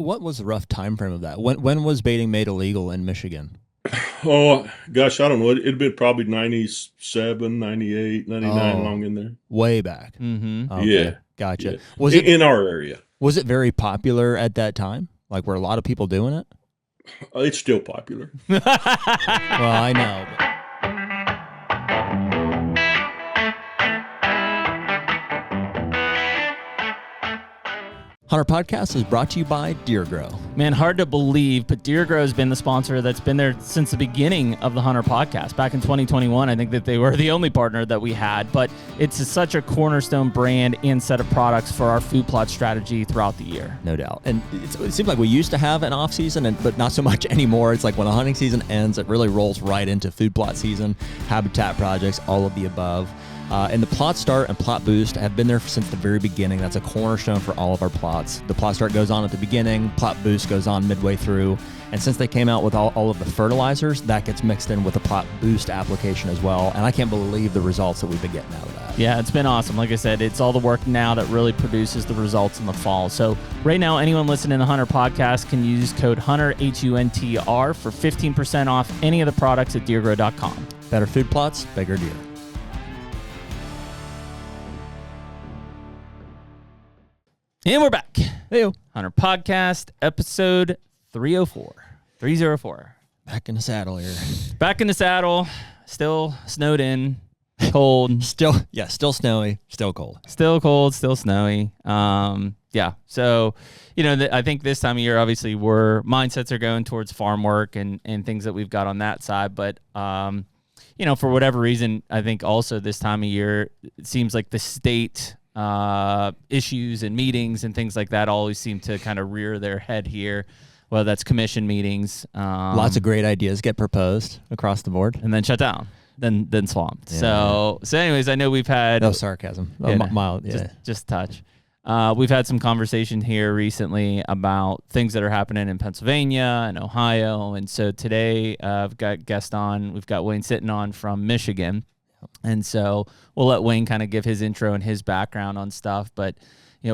What was the rough time frame of that? When was baiting made illegal in Michigan? Oh, gosh, I don't know. It'd been probably 97, 98, 99, along in there. Way back. Mm-hmm. Okay. Yeah. Gotcha. Yeah. Was it In our area? Was it very popular at that time? Like, were a lot of people doing it? It's still popular. Well, I know. HUNTR Podcast is brought to you by DeerGrow. Man, hard to believe, but DeerGrow has been the sponsor that's been there since the beginning of the HUNTR Podcast. Back in 2021, I think that they were the only partner that we had, but it's such a cornerstone brand and set of products for our food plot strategy throughout the year. No doubt. And it seems like we used to have an off season, but not so much anymore. It's like when the hunting season ends, it really rolls right into food plot season, habitat projects, all of the above. And the Plot Start and Plot Boost have been there since the very beginning. That's a cornerstone for all of our plots. The Plot Start goes on at the beginning, Plot Boost goes on midway through. And since they came out with all of the fertilizers, that gets mixed in with the Plot Boost application as well. And I can't believe the results that we've been getting out of that. Yeah, it's been awesome. Like I said, it's all the work now that really produces the results in the fall. So right now, anyone listening to HUNTR Podcast can use code HUNTR, HUNTR, for 15% off any of the products at DeerGrow.com. Better food plots, bigger deer. And we're back. Hey, HUNTR Podcast, episode 304. back in the saddle here. Back in the saddle, still snowed in, cold. Still snowy, still cold. Still cold, still snowy. Yeah. So, I think this time of year, obviously, mindsets are going towards farm work and things that we've got on that side. But, for whatever reason, I think also this time of year, it seems like the state issues and meetings and things like that always seem to kind of rear their head here. Well, that's commission meetings. Lots of great ideas get proposed across the board. And then shut down. Then swamped. Yeah. So anyways, I know we've had... No sarcasm. Mild, yeah. Just touch. We've had some conversation here recently about things that are happening in Pennsylvania and Ohio. And so today I've got guest on. We've got Wayne Sitton on from Michigan. And so we'll let Wayne kind of give his intro and his background on stuff. But,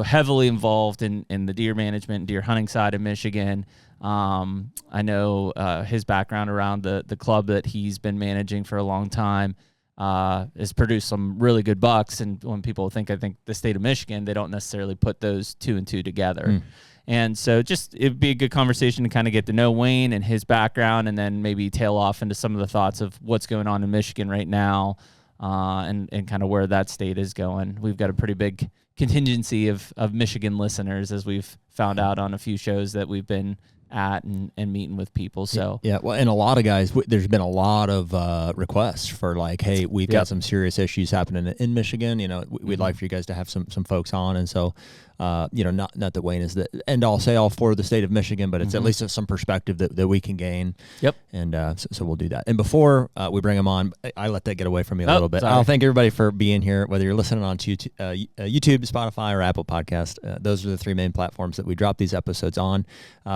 heavily involved in the deer management and deer hunting side of Michigan. I know his background around the club that he's been managing for a long time has produced some really good bucks. And when people think the state of Michigan, they don't necessarily put those two and two together. And so it'd be a good conversation to kind of get to know Wayne and his background, and then maybe tail off into some of the thoughts of what's going on in Michigan right now, and kind of where that state is going. We've got a pretty big contingency of Michigan listeners, as we've found out on a few shows that we've been at and meeting with people. So well, and a lot of guys, there's been a lot of requests for like, hey, we've got some serious issues happening in Michigan. We'd like for you guys to have some folks on. And so not that Wayne is the end all say all for the state of Michigan, but it's at least some perspective that we can gain. Yep. And so we'll do that. And before we bring him on, I let that get away from me a little bit. Sorry. I'll thank everybody for being here, whether you're listening on YouTube, Spotify, or Apple Podcast. Those are the three main platforms that we drop these episodes on.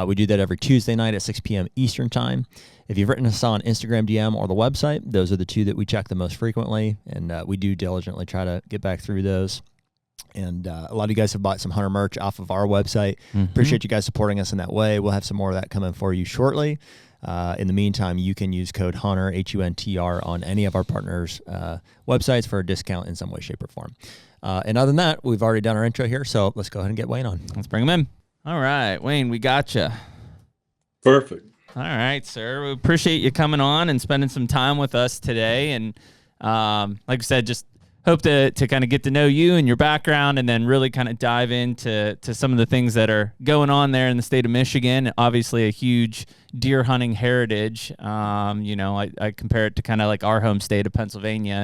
We do that every Tuesday night at 6 p.m. Eastern time. If you've written us on Instagram DM or the website, those are the two that we check the most frequently, and we do diligently try to get back through those. And a lot of you guys have bought some HUNTR merch off of our website. Appreciate you guys supporting us in that way. We'll have some more of that coming for you shortly. In the meantime, you can use code HUNTR, HUNTR, on any of our partners' websites for a discount in some way, shape, or form. And other than that, we've already done our intro here, so let's go ahead and get Wayne on. Let's bring him in. All right, Wayne, we got you. Perfect. All right, sir. We appreciate you coming on and spending some time with us today. And like I said, just hope to kind of get to know you and your background, and then really kind of dive into some of the things that are going on there in the state of Michigan. Obviously, a huge deer hunting heritage. I compare it to kind of like our home state of Pennsylvania,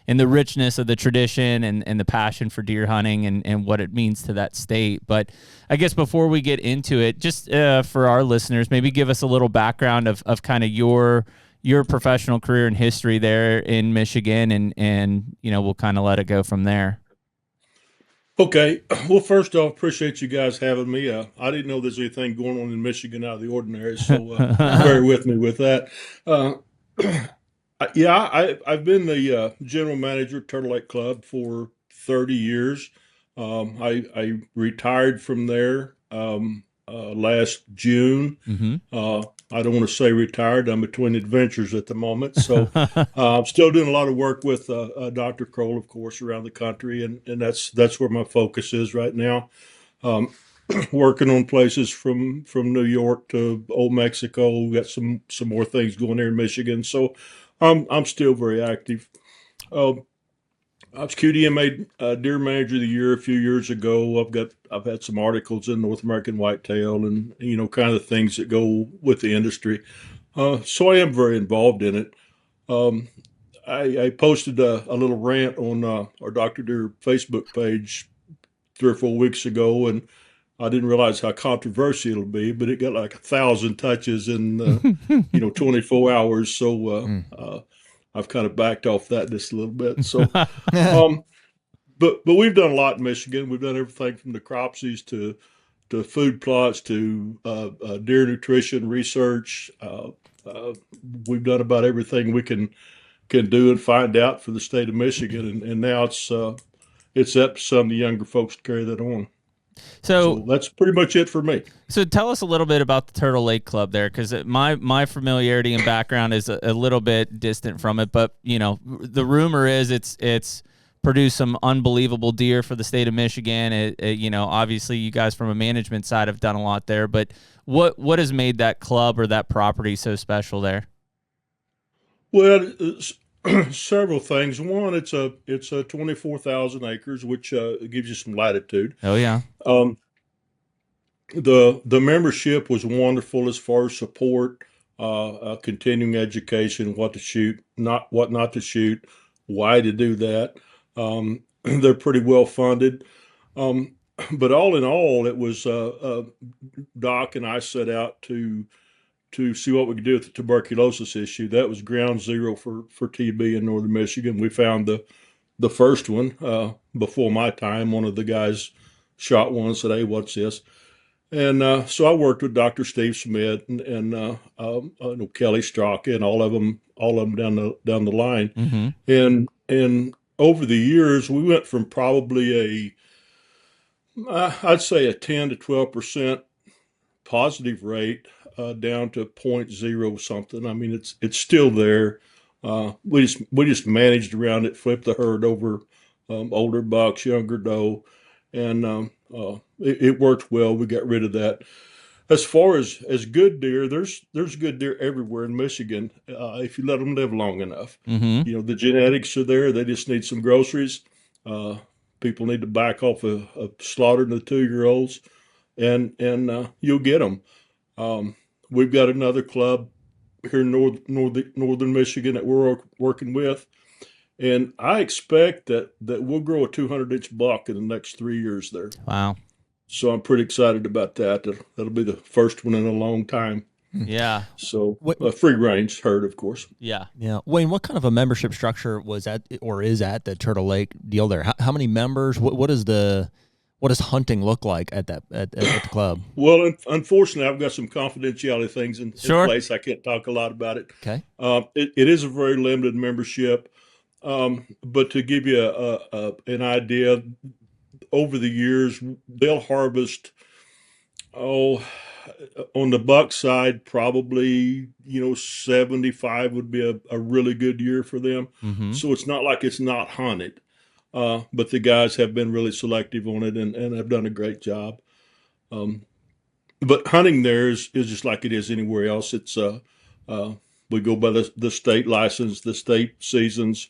and the richness of the tradition and the passion for deer hunting and what it means to that state. But I guess before we get into it, just for our listeners, maybe give us a little background of kind of your professional career and history there in Michigan, and we'll kind of let it go from there. Okay. Well, first off, appreciate you guys having me. I didn't know there's anything going on in Michigan out of the ordinary, so bear with me with that. I've been the general manager at Turtle Lake Club for 30 years. I retired from there last June. I don't want to say retired. I'm between adventures at the moment. So I'm still doing a lot of work with Dr. Kroll, of course, around the country. And that's where my focus is right now. Working on places from New York to Old Mexico. We've got some more things going there in Michigan. So I'm still very active. I was QDMA Deer Manager of the Year a few years ago. I've had some articles in North American Whitetail and kind of things that go with the industry. So I am very involved in it. I posted a little rant on our Dr. Deer Facebook page 3 or 4 weeks ago, and I didn't realize how controversial it'll be, but it got like 1,000 touches in 24 hours. So I've kind of backed off that just a little bit. So, but we've done a lot in Michigan. We've done everything from the cropsies to food plots to deer nutrition research. We've done about everything we can do and find out for the state of Michigan, and now it's up to some of the younger folks to carry that on. So that's pretty much it for me. So tell us a little bit about the Turtle Lake Club there, because my familiarity and background is a little bit distant from it. But the rumor is it's produced some unbelievable deer for the state of Michigan. Obviously you guys from a management side have done a lot there. But what has made that club or that property so special there? Well, several things. One, it's a 24,000 acres, which gives you some latitude. Oh yeah. The membership was wonderful as far as support, continuing education, what to shoot, what not to shoot, why to do that. They're pretty well funded. But all in all, it was Doc and I set out to see what we could do with the tuberculosis issue. That was ground zero for TB in northern Michigan. We found the first one before my time. One of the guys shot one and said, "Hey, what's this?" And so I worked with Dr. Steve Smith and Kelly Straka and all of them down the line. Mm-hmm. And over the years, we went from probably I'd say a 10 to 12% positive rate down to 0.0 something. I mean, it's still there. We just managed around it, flipped the herd over, older bucks, younger doe, and it worked well. We got rid of that. As far as good deer, there's good deer everywhere in Michigan if you let them live long enough. Mm-hmm. The genetics are there. They just need some groceries. People need to back off of slaughtering the 2-year-olds, and you'll get them. We've got another club here in northern Michigan that we're working with, and I expect that we'll grow a 200-inch buck in the next 3 years there. Wow. So I'm pretty excited about that. That'll be the first one in a long time. Yeah. So a free range herd, of course. Yeah. Yeah. Wayne, what kind of a membership structure was at or is at the Turtle Lake deal there? How many members? What does hunting look like at the club? Well, unfortunately, I've got some confidentiality things in place. I can't talk a lot about it. Okay. It is a very limited membership, but to give you an idea, over the years they'll harvest. On the buck side, probably 75 would be a really good year for them. Mm-hmm. So it's not like it's not hunted. But the guys have been really selective on it and have done a great job. But hunting there is just like it is anywhere else. It's we go by the state license, the state seasons.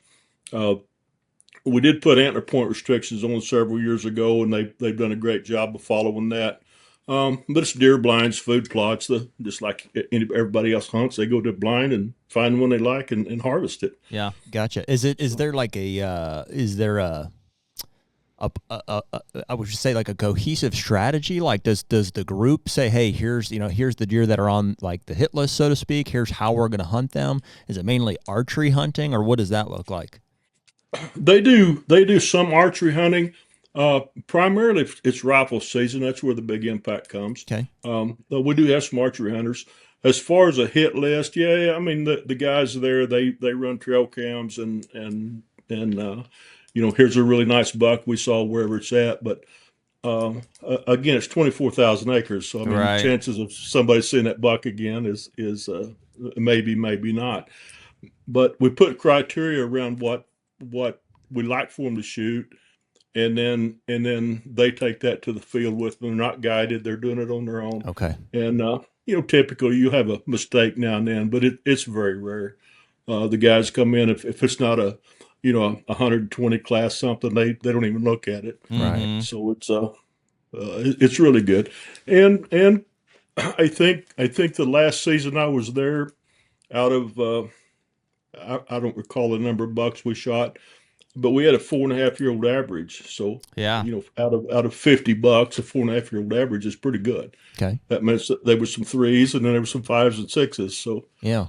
We did put antler point restrictions on several years ago, and they've done a great job of following that. But it's deer blinds, food plots, just like everybody else hunts. They go to blind and find one they like and harvest it. Yeah, gotcha. Is there like I would just say like a cohesive strategy? Like does the group say, hey, here's the deer that are on like the hit list, so to speak. Here's how we're going to hunt them. Is it mainly archery hunting, or what does that look like? They do some archery hunting. Primarily it's rifle season. That's where the big impact comes. Okay. But we do have some archery hunters. As far as a hit list, yeah, I mean the guys there, they run trail cams and here's a really nice buck we saw wherever it's at. But again, it's 24,000 acres. So, I mean, Right. chances of somebody seeing that buck again is maybe, maybe not. But we put criteria around what we like for them to shoot. And then they take that to the field with them. They're not guided. They're doing it on their own. Okay. And, typically you have a mistake now and then, but it's very rare. The guys come in, if it's not a 120 class something, they don't even look at it. Right. So it's really good. And I think the last season I was there, out of I don't recall the number of bucks we shot, but we had a 4.5-year-old average. So Yeah. out of 50 bucks, a 4.5-year-old average is pretty good. Okay. That means that there were some threes and then there were some fives and sixes. So Yeah.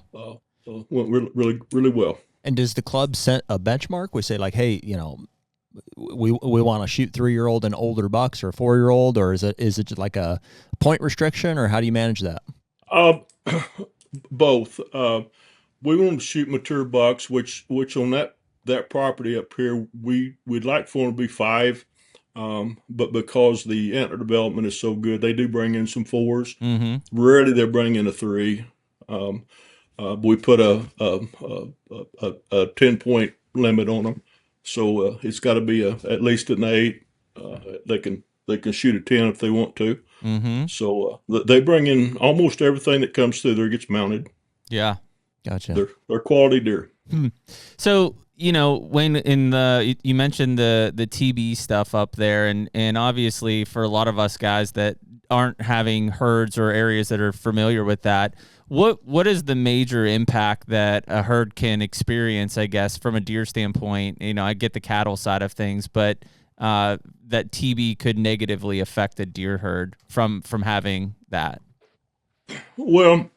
went really, really well. And does the club set a benchmark? We say like, hey, we want to shoot 3-year-old and older bucks or 4-year-old, or is it just like a point restriction, or how do you manage that? Both. We want to shoot mature bucks, which on that property up here, we'd like for them to be 5. But because the antler development is so good, they do bring in some 4s. Mm-hmm. Rarely they bring in a 3. We put a 10-point limit on them, so it's got to be at least an 8. They can shoot a 10 if they want to. Mm-hmm. So they bring in almost everything that comes through there gets mounted. Yeah. Gotcha. They're quality deer. So, when you mentioned the TB stuff up there, and obviously for a lot of us guys that aren't having herds or areas that are familiar with that, what is the major impact that a herd can experience, I guess, from a deer standpoint? I get the cattle side of things, but that TB could negatively affect a deer herd from having that. Well,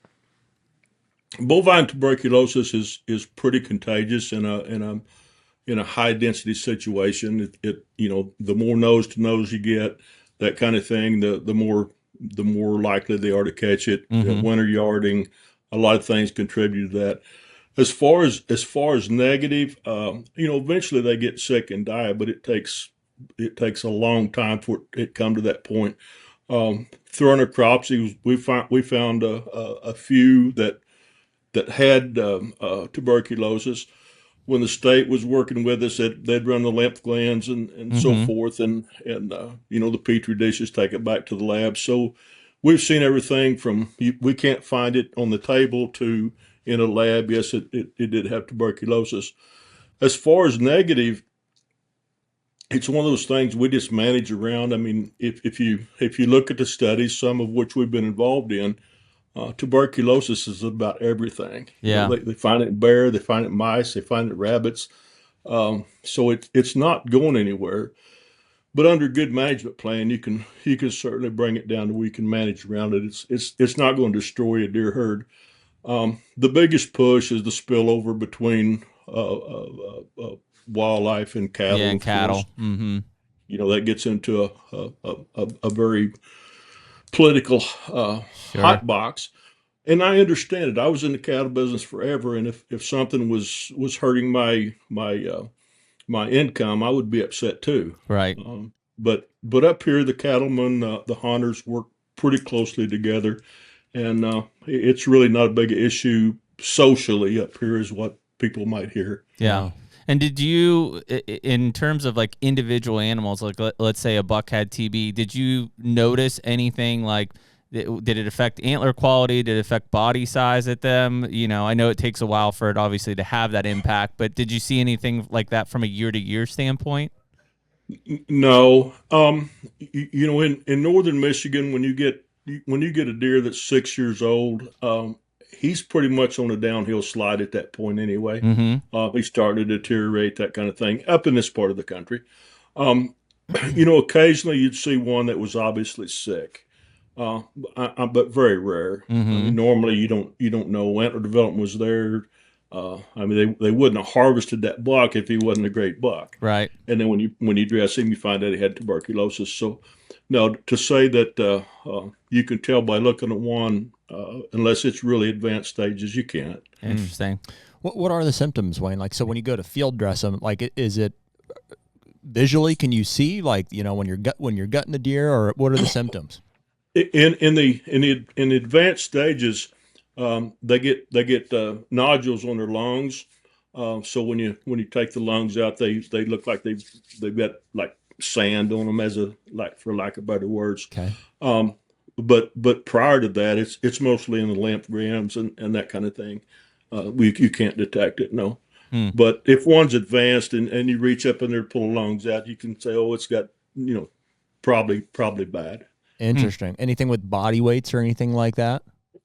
bovine tuberculosis is pretty contagious in a high density situation. The more nose to nose you get, that kind of thing, the more likely they are to catch it. Mm-hmm. Winter yarding, a lot of things contribute to that. As far as negative, eventually they get sick and die, but it takes a long time for it come to that point. Throwing a cropsey, we found a few that had tuberculosis. When the state was working with us, they'd run the lymph glands and Mm-hmm. so forth, and the petri dishes, take it back to the lab. So we've seen everything from we can't find it on the table to in a lab. Yes, it did have tuberculosis. As far as negative, it's one of those things we just manage around. I mean, if you look at the studies, some of which we've been involved in, tuberculosis is about everything. Yeah. They find it in bear, they find it in mice, they find it in rabbits. So it's not going anywhere. But under good management plan, you can certainly bring it down to where you can manage around it. It's not going to destroy a deer herd. The biggest push is the spillover between wildlife and cattle. Yeah, and cattle. Mm-hmm. That gets into a very political hot box, and I understand it. I was in the cattle business forever, and if something was hurting my income, I would be upset too. Right. But up here, the cattlemen, the hunters work pretty closely together, and it's really not a big issue socially up here, is what people might hear. Yeah. And did you, in terms of like individual animals, like let's say a buck had TB, did you notice anything like, did it affect antler quality? Did it affect body size at them? I know it takes a while for it obviously to have that impact, but did you see anything like that from a year-to-year standpoint? No. In northern Michigan, when you get a deer that's 6 years old, he's pretty much on a downhill slide at that point anyway. Mm-hmm. He started to deteriorate, that kind of thing, up in this part of the country. Occasionally you'd see one that was obviously sick, but very rare. Mm-hmm. I mean, normally you don't know. Antler development was there. They wouldn't have harvested that buck if he wasn't a great buck. Right. And then when you dress him, you find out he had tuberculosis. So, no, to say that you can tell by looking at one, unless it's really advanced stages, you can't. Interesting. What are the symptoms, Wayne? Like, so when you go to field dress them, like, is it visually, can you see when you're gutting the deer, or what are the symptoms? In the advanced stages, they get nodules on their lungs. So when you take the lungs out, they look like they've got like sand on them, for lack of better words. Okay. But prior to that, it's mostly in the lymphograms and that kind of thing. You can't detect it, no. But if one's advanced and you reach up in there to pull the lungs out, you can say, oh, it's got probably bad. Interesting. Anything with body weights or anything like that?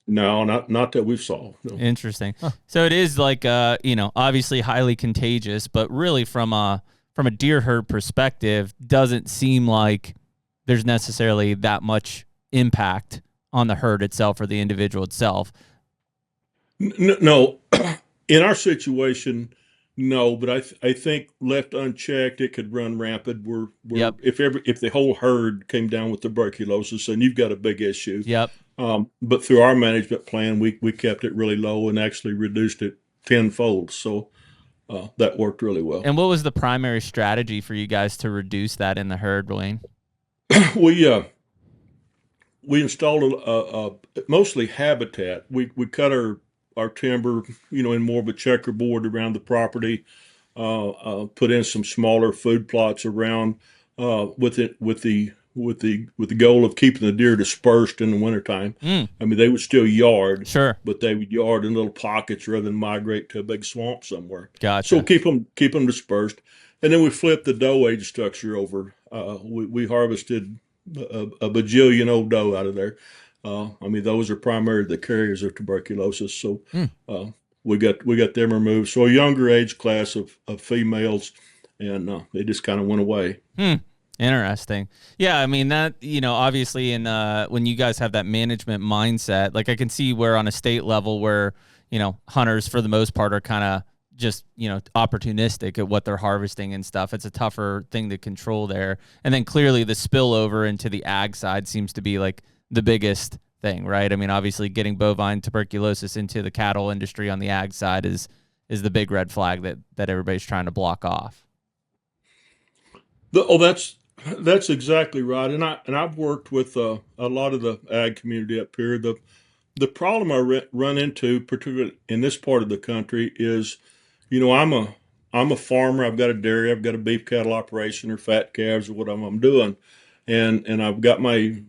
No, not that we've solved. No. Interesting. Huh. So it is like obviously highly contagious, but really from a deer herd perspective, doesn't seem like there's necessarily that much impact on the herd itself or the individual itself. No, in our situation, no. But I think left unchecked, it could run rampant. Yep. If the whole herd came down with tuberculosis, then you've got a big issue. Yep. But through our management plan, we kept it really low and actually reduced it tenfold. So that worked really well. And what was the primary strategy for you guys to reduce that in the herd, Wayne? We installed a mostly habitat. We cut our timber, in more of a checkerboard around the property. Put in some smaller food plots around with the goal of keeping the deer dispersed in the wintertime. I mean, they would still yard, sure, but they would yard in little pockets rather than migrate to a big swamp somewhere. Gotcha. So keep them dispersed, and then we flipped the doe age structure over. We harvested a bajillion old doe out of there. I mean, those are primarily the carriers of tuberculosis. So we got them removed. So a younger age class of females, and they just kind of went away. Interesting. Yeah, I mean that, obviously when you guys have that management mindset, like I can see where on a state level where, hunters for the most part are kind of just, opportunistic at what they're harvesting and stuff. It's a tougher thing to control there. And then clearly the spillover into the ag side seems to be like the biggest thing, right? I mean, obviously getting bovine tuberculosis into the cattle industry on the ag side is the big red flag that everybody's trying to block off. That's exactly right, and I've worked with a lot of the ag community up here. The problem I run into, particularly in this part of the country, is, I'm a farmer. I've got a dairy. I've got a beef cattle operation or fat calves or whatever I'm doing, and I've got my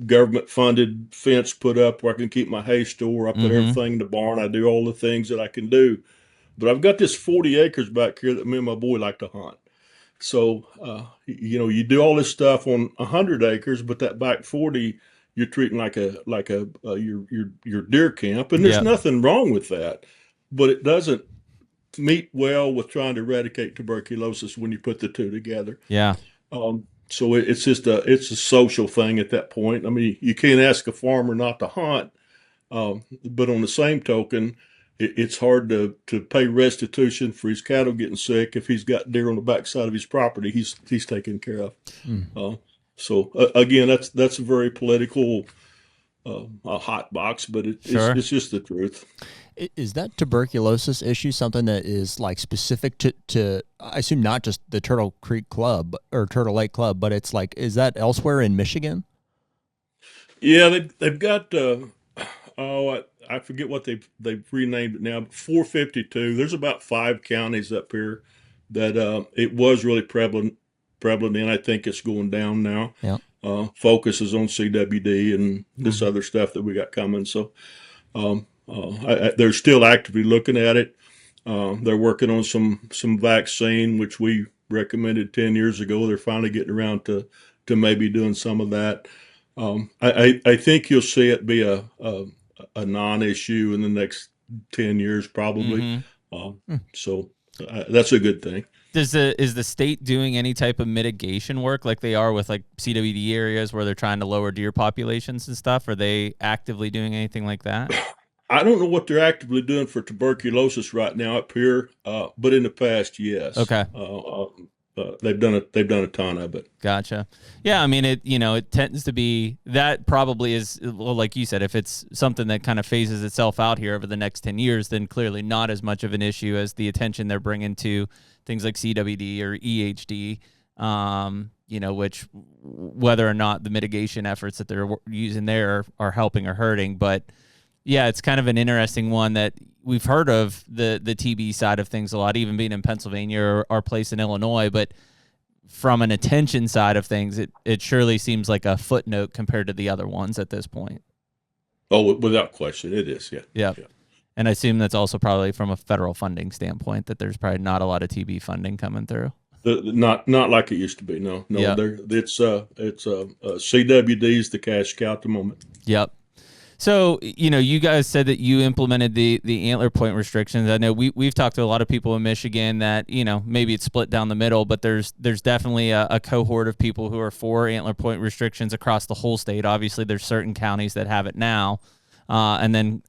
government funded fence put up where I can keep my hay store. I put everything in the barn. I do all the things that I can do, but I've got this 40 acres back here that me and my boy like to hunt. So, you do all this stuff on 100 acres, but that back 40, you're treating like your deer camp, and there's nothing wrong with that, but it doesn't meet well with trying to eradicate tuberculosis when you put the two together. Yeah. So it's a social thing at that point. I mean, you can't ask a farmer not to hunt, but on the same token, it's hard to pay restitution for his cattle getting sick if he's got deer on the backside of his property he's taken care of. So again, that's a very political hot box, but it's just the truth. Is that tuberculosis issue something that is like specific to I assume not just the Turtle Creek Club or Turtle Lake Club, but it's like, is that elsewhere in Michigan? Yeah, they've got I forget what they've renamed it now, but 452. There's about 5 counties up here that it was really prevalent in. I think it's going down now. Yeah. Focus is on CWD and this other stuff that we got coming. So they're still actively looking at it. They're working on some vaccine, which we recommended 10 years ago. They're finally getting around to maybe doing some of that. I think you'll see it be a non-issue in the next 10 years, probably. So that's a good thing. Is the state doing any type of mitigation work like they are with like CWD areas where they're trying to lower deer populations and stuff? Are they actively doing anything like that? I don't know what they're actively doing for tuberculosis right now up here, but in the past, yes. Okay. they've done a ton of it. Gotcha. Yeah, I mean, it tends to be that probably is, well, like you said, if it's something that kind of phases itself out here over the next 10 years, then clearly not as much of an issue as the attention they're bringing to things like CWD or EHD, which whether or not the mitigation efforts that they're using there are helping or hurting. But yeah, it's kind of an interesting one that we've heard of the TB side of things a lot, even being in Pennsylvania or our place in Illinois. But from an attention side of things, it surely seems like a footnote compared to the other ones at this point. Oh, without question, it is. Yeah. Yeah. And I assume that's also probably from a federal funding standpoint that there's probably not a lot of TB funding coming through. Not like it used to be. No. Yep. It's CWD's the cash cow at the moment. Yep. So, you guys said that you implemented the antler point restrictions. I know we've talked to a lot of people in Michigan that, maybe it's split down the middle, but there's definitely a cohort of people who are for antler point restrictions across the whole state. Obviously, there's certain counties that have it now. And then,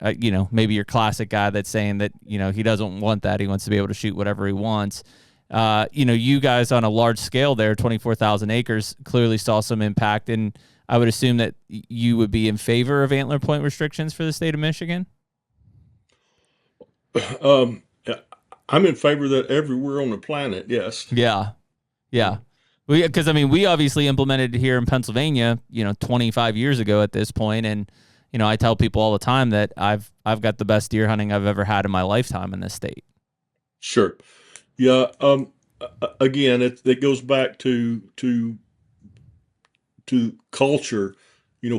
maybe your classic guy that's saying that, he doesn't want that. He wants to be able to shoot whatever he wants. You guys on a large scale there, 24,000 acres, clearly saw some impact. And I would assume that you would be in favor of antler point restrictions for the state of Michigan. I'm in favor of that everywhere on the planet. Yes. Yeah. Because we obviously implemented it here in Pennsylvania, 25 years ago at this point, and I tell people all the time that I've got the best deer hunting I've ever had in my lifetime in this state. Sure. Yeah. Again, it goes back to culture.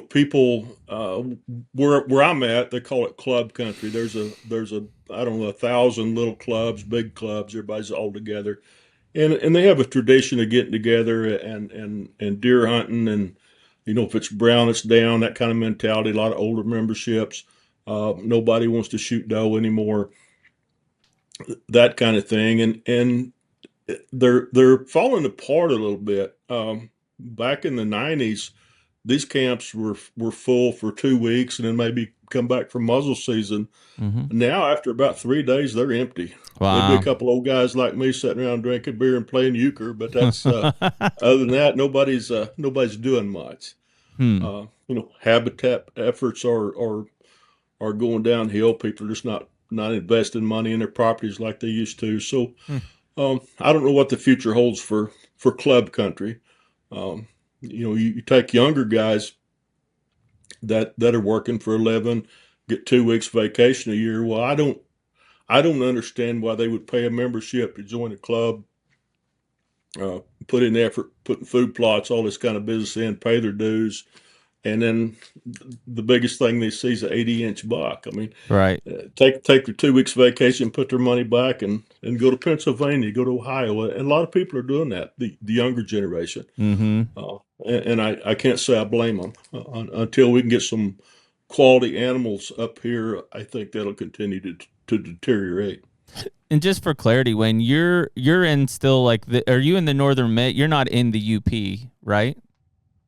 People where I'm at, they call it club country. There's a I don't know 1,000 little clubs, big clubs. Everybody's all together, and they have a tradition of getting together and deer hunting, and if it's brown, it's down, that kind of mentality. A lot of older memberships. Nobody wants to shoot doe anymore. That kind of thing, and they're falling apart a little bit. Back in the 90s, these camps were full for 2 weeks and then maybe come back for muzzle season. Mm-hmm. Now, after about 3 days, they're empty. Wow. There'd be a couple old guys like me sitting around drinking beer and playing euchre, but that's other than that, nobody's doing much. Habitat efforts are going downhill. People are just not investing money in their properties like they used to. So I don't know what the future holds for club country. You take younger guys that are working for a living, get 2 weeks vacation a year. Well, I don't understand why they would pay a membership to join a club, put in effort, putting food plots, all this kind of business in, pay their dues. And then the biggest thing they see is an 80-inch buck. Right. Take their 2 weeks vacation, put their money back, and go to Pennsylvania, go to Ohio. And a lot of people are doing that, the younger generation. Mm-hmm. And I can't say I blame them. Until we can get some quality animals up here, I think that'll continue to deteriorate. And just for clarity, Wayne, you're in still are you in the northern Mid? You're not in the UP, right?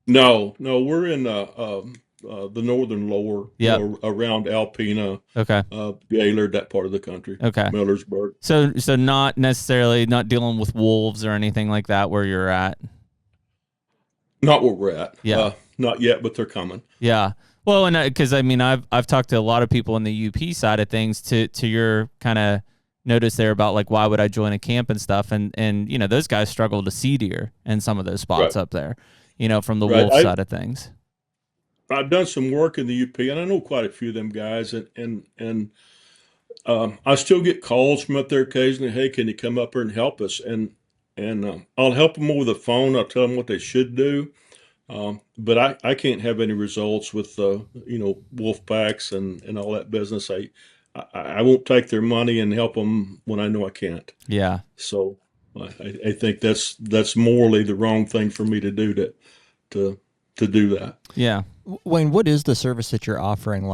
No, we're in the northern lower, around Alpena, okay, Gaylord, that part of the country, okay, Millersburg. So not necessarily not dealing with wolves or anything like that where you're at. Not where we're at. Yeah, not yet, but they're coming. Yeah. Well, and because I've talked to a lot of people in the UP side of things to your kind of notice there about why would I join a camp and stuff, and those guys struggle to see deer in some of those spots up there. From the wolf side of things. I've done some work in the UP, and I know quite a few of them guys, and I still get calls from up there occasionally. Hey, can you come up here and help us? And I'll help them over the phone. I'll tell them what they should do, but I can't have any results with wolf packs and all that business. I won't take their money and help them when I know I can't. Yeah. So I think that's morally the wrong thing for me to do to do that. Yeah. Wayne, what is the service that you're offering?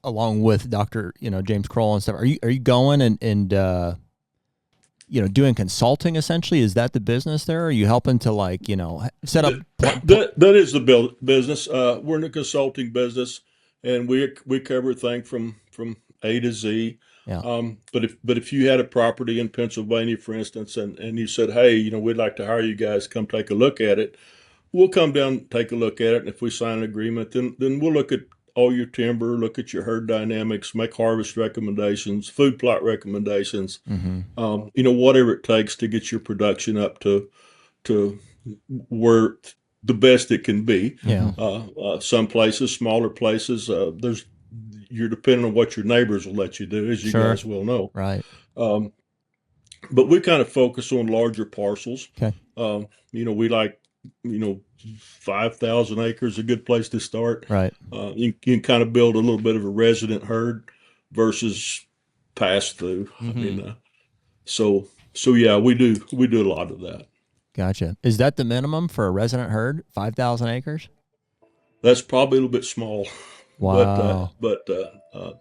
Along with Dr. James Kroll and stuff, are you going and doing consulting essentially? Is that the business there? Are you helping to set up? That is the business. We're in the consulting business, and we cover everything from A to Z. Yeah. But if you had a property in Pennsylvania, for instance, and you said, hey, we'd like to hire you guys, come take a look at it. We'll come down, take a look at it, and if we sign an agreement, then we'll look at all your timber, look at your herd dynamics, make harvest recommendations, food plot recommendations, whatever it takes to get your production up to where the best it can be. Yeah. Some places, smaller places, you're depending on what your neighbors will let you do, as you guys will know. Right. But we kind of focus on larger parcels. Okay. We like, 5,000 acres, a good place to start. Right. You can kind of build a little bit of a resident herd versus pass through. I mean, so yeah, we do a lot of that. Gotcha. Is that the minimum for a resident herd? 5,000 acres? That's probably a little bit small. Wow. But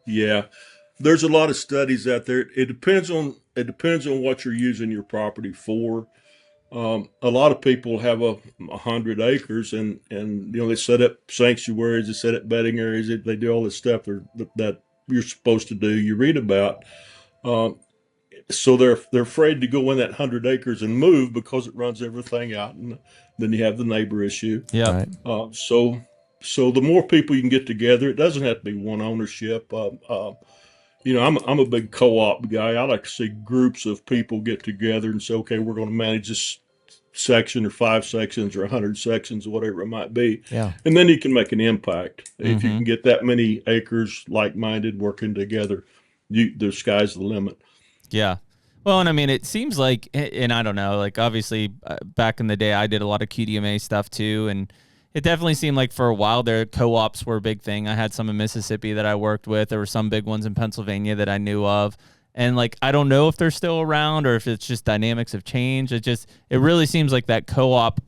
yeah, there's a lot of studies out there. It depends on what you're using your property for. A lot of people have 100 acres and they set up sanctuaries, they set up bedding areas, they do all this stuff that you're supposed to do, you read about. So they're afraid to go in that 100 acres and move because it runs everything out, and then you have the neighbor issue. Yeah. Right. So the more people you can get together, it doesn't have to be one ownership. I'm a big co-op guy. I like to see groups of people get together and say, okay, we're going to manage this section or 5 sections or 100 sections or whatever it might be. Yeah. And then you can make an impact. If you can get that many acres like-minded working together, the sky's the limit. Yeah. Well, and I mean, it seems like, and I don't know, like obviously back in the day, I did a lot of QDMA stuff too. And it definitely seemed like for a while there, co-ops were a big thing. I had some in Mississippi that I worked with. There were some big ones in Pennsylvania that I knew of. And like, I don't know if they're still around or if it's just dynamics have changed. It really seems like that co-op,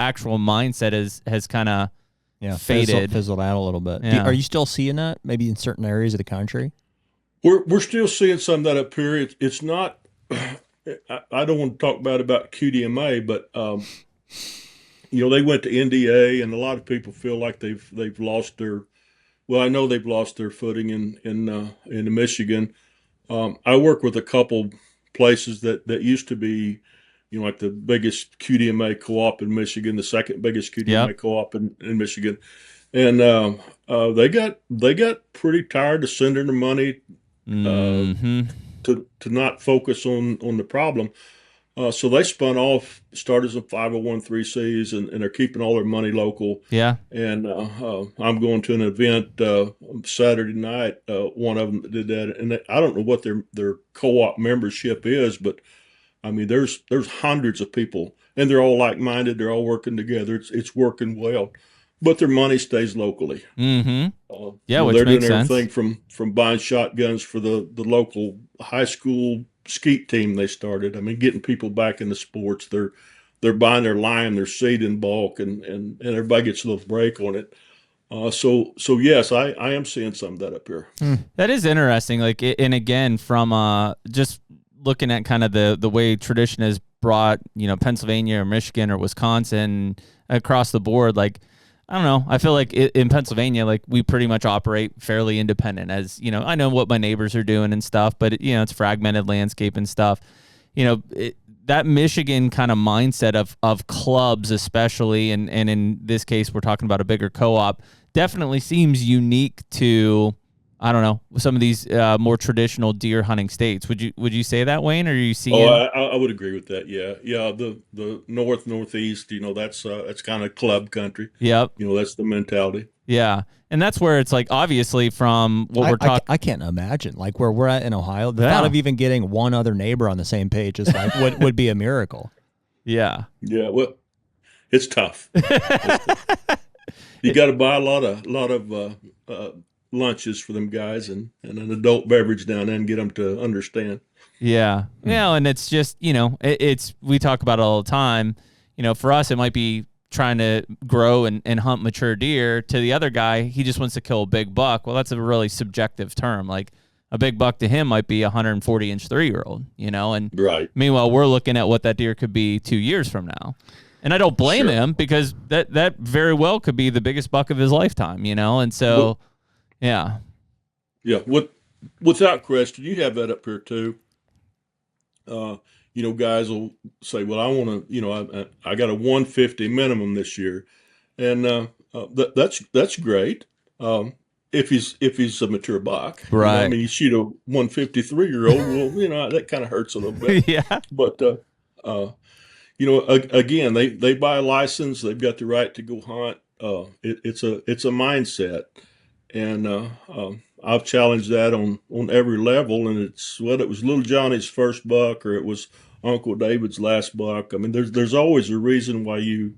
actual mindset has kind of faded. Fizzled out a little bit. Yeah. Are you still seeing that maybe in certain areas of the country? We're still seeing some of that up here. It's not, I don't want to talk about QDMA, but, they went to NDA and a lot of people feel like they've lost I know they've lost their footing in Michigan. I work with a couple places that used to be, like the biggest QDMA co-op in Michigan, the second biggest QDMA co-op in Michigan. And they got pretty tired of sending the money to not focus on the problem. So they spun off, started some 501(c)(3)s, and they're keeping all their money local. Yeah. And I'm going to an event Saturday night. One of them did that, and I don't know what their co-op membership is, but I mean, there's hundreds of people, and they're all like-minded. They're all working together. It's working well, but their money stays locally. Mm-hmm. Which they're doing makes sense. everything from buying shotguns for the local high school skeet team they started. I mean, getting people back into sports. They're buying their lime, their seed in bulk, and everybody gets a little break on it. So yes, I am seeing some of that up here. That is interesting. Like, and again, from just looking at kind of the way tradition is brought, Pennsylvania or Michigan or Wisconsin across the board, like, I don't know. I feel like in Pennsylvania, like we pretty much operate fairly independent. As I know what my neighbors are doing and stuff, but it's fragmented landscape and stuff. That Michigan kind of mindset of clubs, especially, and in this case, we're talking about a bigger co-op, definitely seems unique to, I don't know, some of these more traditional deer hunting states. Would you say that, Wayne? Or are you seeing? Oh, I would agree with that. Yeah. The northeast, that's kind of club country. Yep. That's the mentality. Yeah, and that's where it's like, obviously from what we're talking. I can't imagine like where we're at in Ohio. The thought of even getting one other neighbor on the same page is like would be a miracle. Yeah. Yeah. Well, it's tough. You got to buy a lot of lunches for them guys and an adult beverage down there and get them to understand. Yeah. And it's just, it's, we talk about it all the time. For us, it might be trying to grow and hunt mature deer. To the other guy, he just wants to kill a big buck. Well, that's a really subjective term. Like a big buck to him might be a 140-inch 3-year-old, and right. Meanwhile, we're looking at what that deer could be 2 years from now. And I don't blame him, because that very well could be the biggest buck of his lifetime, and so, yeah. Yeah. What Without question, you have that up here too. Guys will say, "Well, I want to, I got a 150 minimum this year," and that's great. If he's a mature buck, Right? I mean, you shoot a 153-year-old, well, that kind of hurts a little bit. Yeah. But again, they buy a license, they've got the right to go hunt. It's a mindset, and I've challenged that on every level. And it's whether it was Little Johnny's first buck or it was Uncle David's last buck. I mean, there's always a reason why you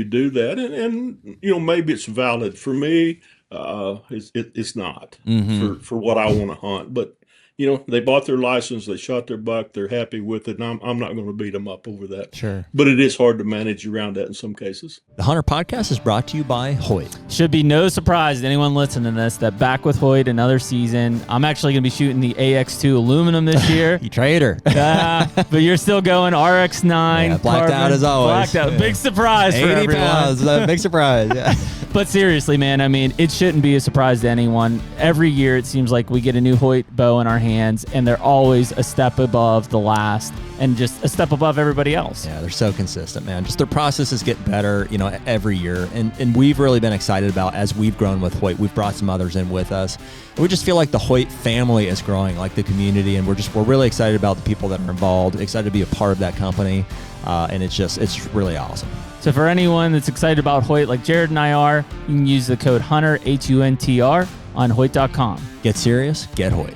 do that, and maybe it's valid. For me, it's not for what I want to hunt. But they bought their license, they shot their buck, they're happy with it, and I'm not going to beat them up over that. Sure. But it is hard to manage around that in some cases. The HUNTR Podcast is brought to you by Hoyt. Should be no surprise to anyone listening to this that back with Hoyt another season. I'm actually going to be shooting the AX2 aluminum this year. You traitor. But you're still going RX9. Yeah, blacked carbon, out as always. Blacked out. Yeah. Big surprise for 80 everyone. pounds. Big surprise. Yeah. But seriously, man, I mean, it shouldn't be a surprise to anyone. Every year it seems like we get a new Hoyt bow in our hands, and they're always a step above the last and just a step above everybody else. Yeah, they're so consistent, man. Just their processes get better, every year. And we've really been excited about, as we've grown with Hoyt, we've brought some others in with us. We just feel like the Hoyt family is growing, like the community, and we're really excited about the people that are involved, excited to be a part of that company. And it's really awesome. So for anyone that's excited about Hoyt like Jared and I are, you can use the code HUNTR, HUNTR, on Hoyt.com. Get serious, get Hoyt.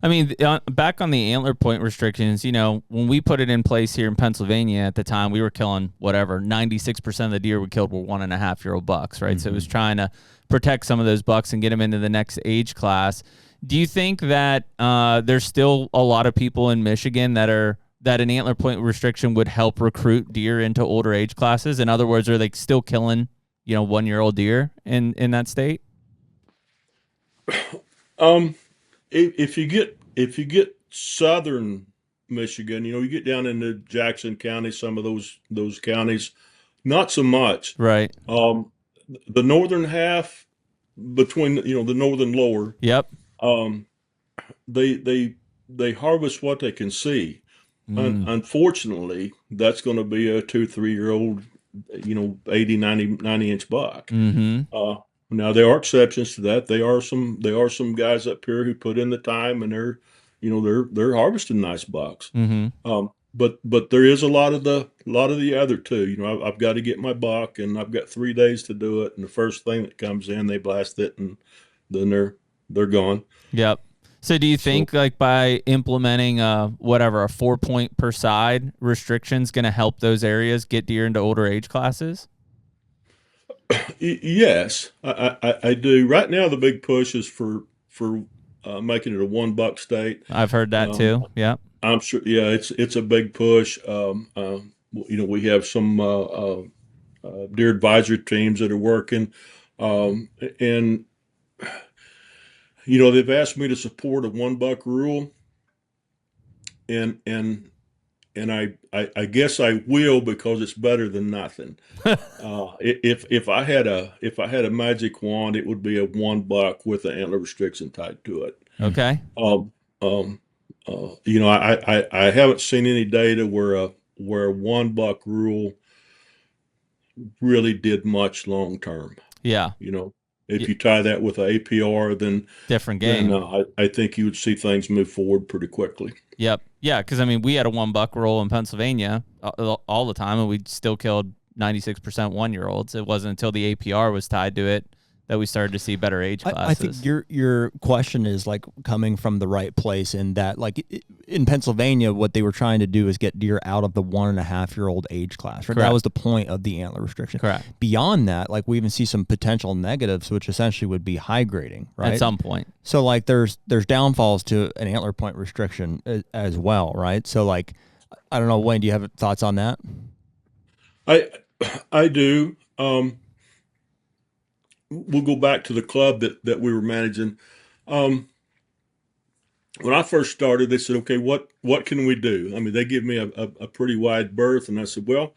I mean, back on the antler point restrictions, when we put it in place here in Pennsylvania at the time, we were killing 96% of the deer we killed were 1.5-year-old bucks, right? Mm-hmm. So it was trying to protect some of those bucks and get them into the next age class. Do you think that there's still a lot of people in Michigan that an antler point restriction would help recruit deer into older age classes? In other words, are they still killing, 1-year-old deer in that state? If you get southern Michigan, you get down into Jackson County, some of those counties, not so much. Right. The northern half between the northern lower. Yep. They harvest what they can see. Unfortunately, that's going to be a 2-3-year-old, 80, 90 inch buck. Mm-hmm. Now there are exceptions to that. There are some guys up here who put in the time, and they're harvesting nice bucks. Mm-hmm. But there is a lot of the other too. I've got to get my buck, and I've got 3 days to do it. And the first thing that comes in, they blast it, and then they're gone. Yep. So do you think like by implementing a 4-point per side restriction is going to help those areas get deer into older age classes? Yes, I do. Right now, the big push is for making it a 1-buck state. I've heard that too. Yeah, I'm sure. Yeah, it's a big push. We have some deer advisory teams that are working, and they've asked me to support a 1-buck rule, and I guess I will, because it's better than nothing. If I had a magic wand, it would be a 1-buck with an antler restriction tied to it. Okay. I haven't seen any data where a 1-buck rule really did much long term. Yeah. If you tie that with an APR, then different game. Then, I think you would see things move forward pretty quickly. Yep. Yeah, because we had a 1-buck rule in Pennsylvania all the time, and we still killed 96% 1-year-olds. It wasn't until the APR was tied to it that we started to see better age classes. I think your question is like coming from the right place, in that like in Pennsylvania, what they were trying to do is get deer out of the 1.5-year-old age class. Right? That was the point of the antler restriction. Correct. Beyond that, like we even see some potential negatives, which essentially would be high grading, right? At some point. So like there's downfalls to an antler point restriction as well, right? So like, I don't know, Wayne, do you have thoughts on that? I do. We'll go back to the club that we were managing. When I first started, they said, okay, what can we do? I mean, they give me a pretty wide berth, and I said, well,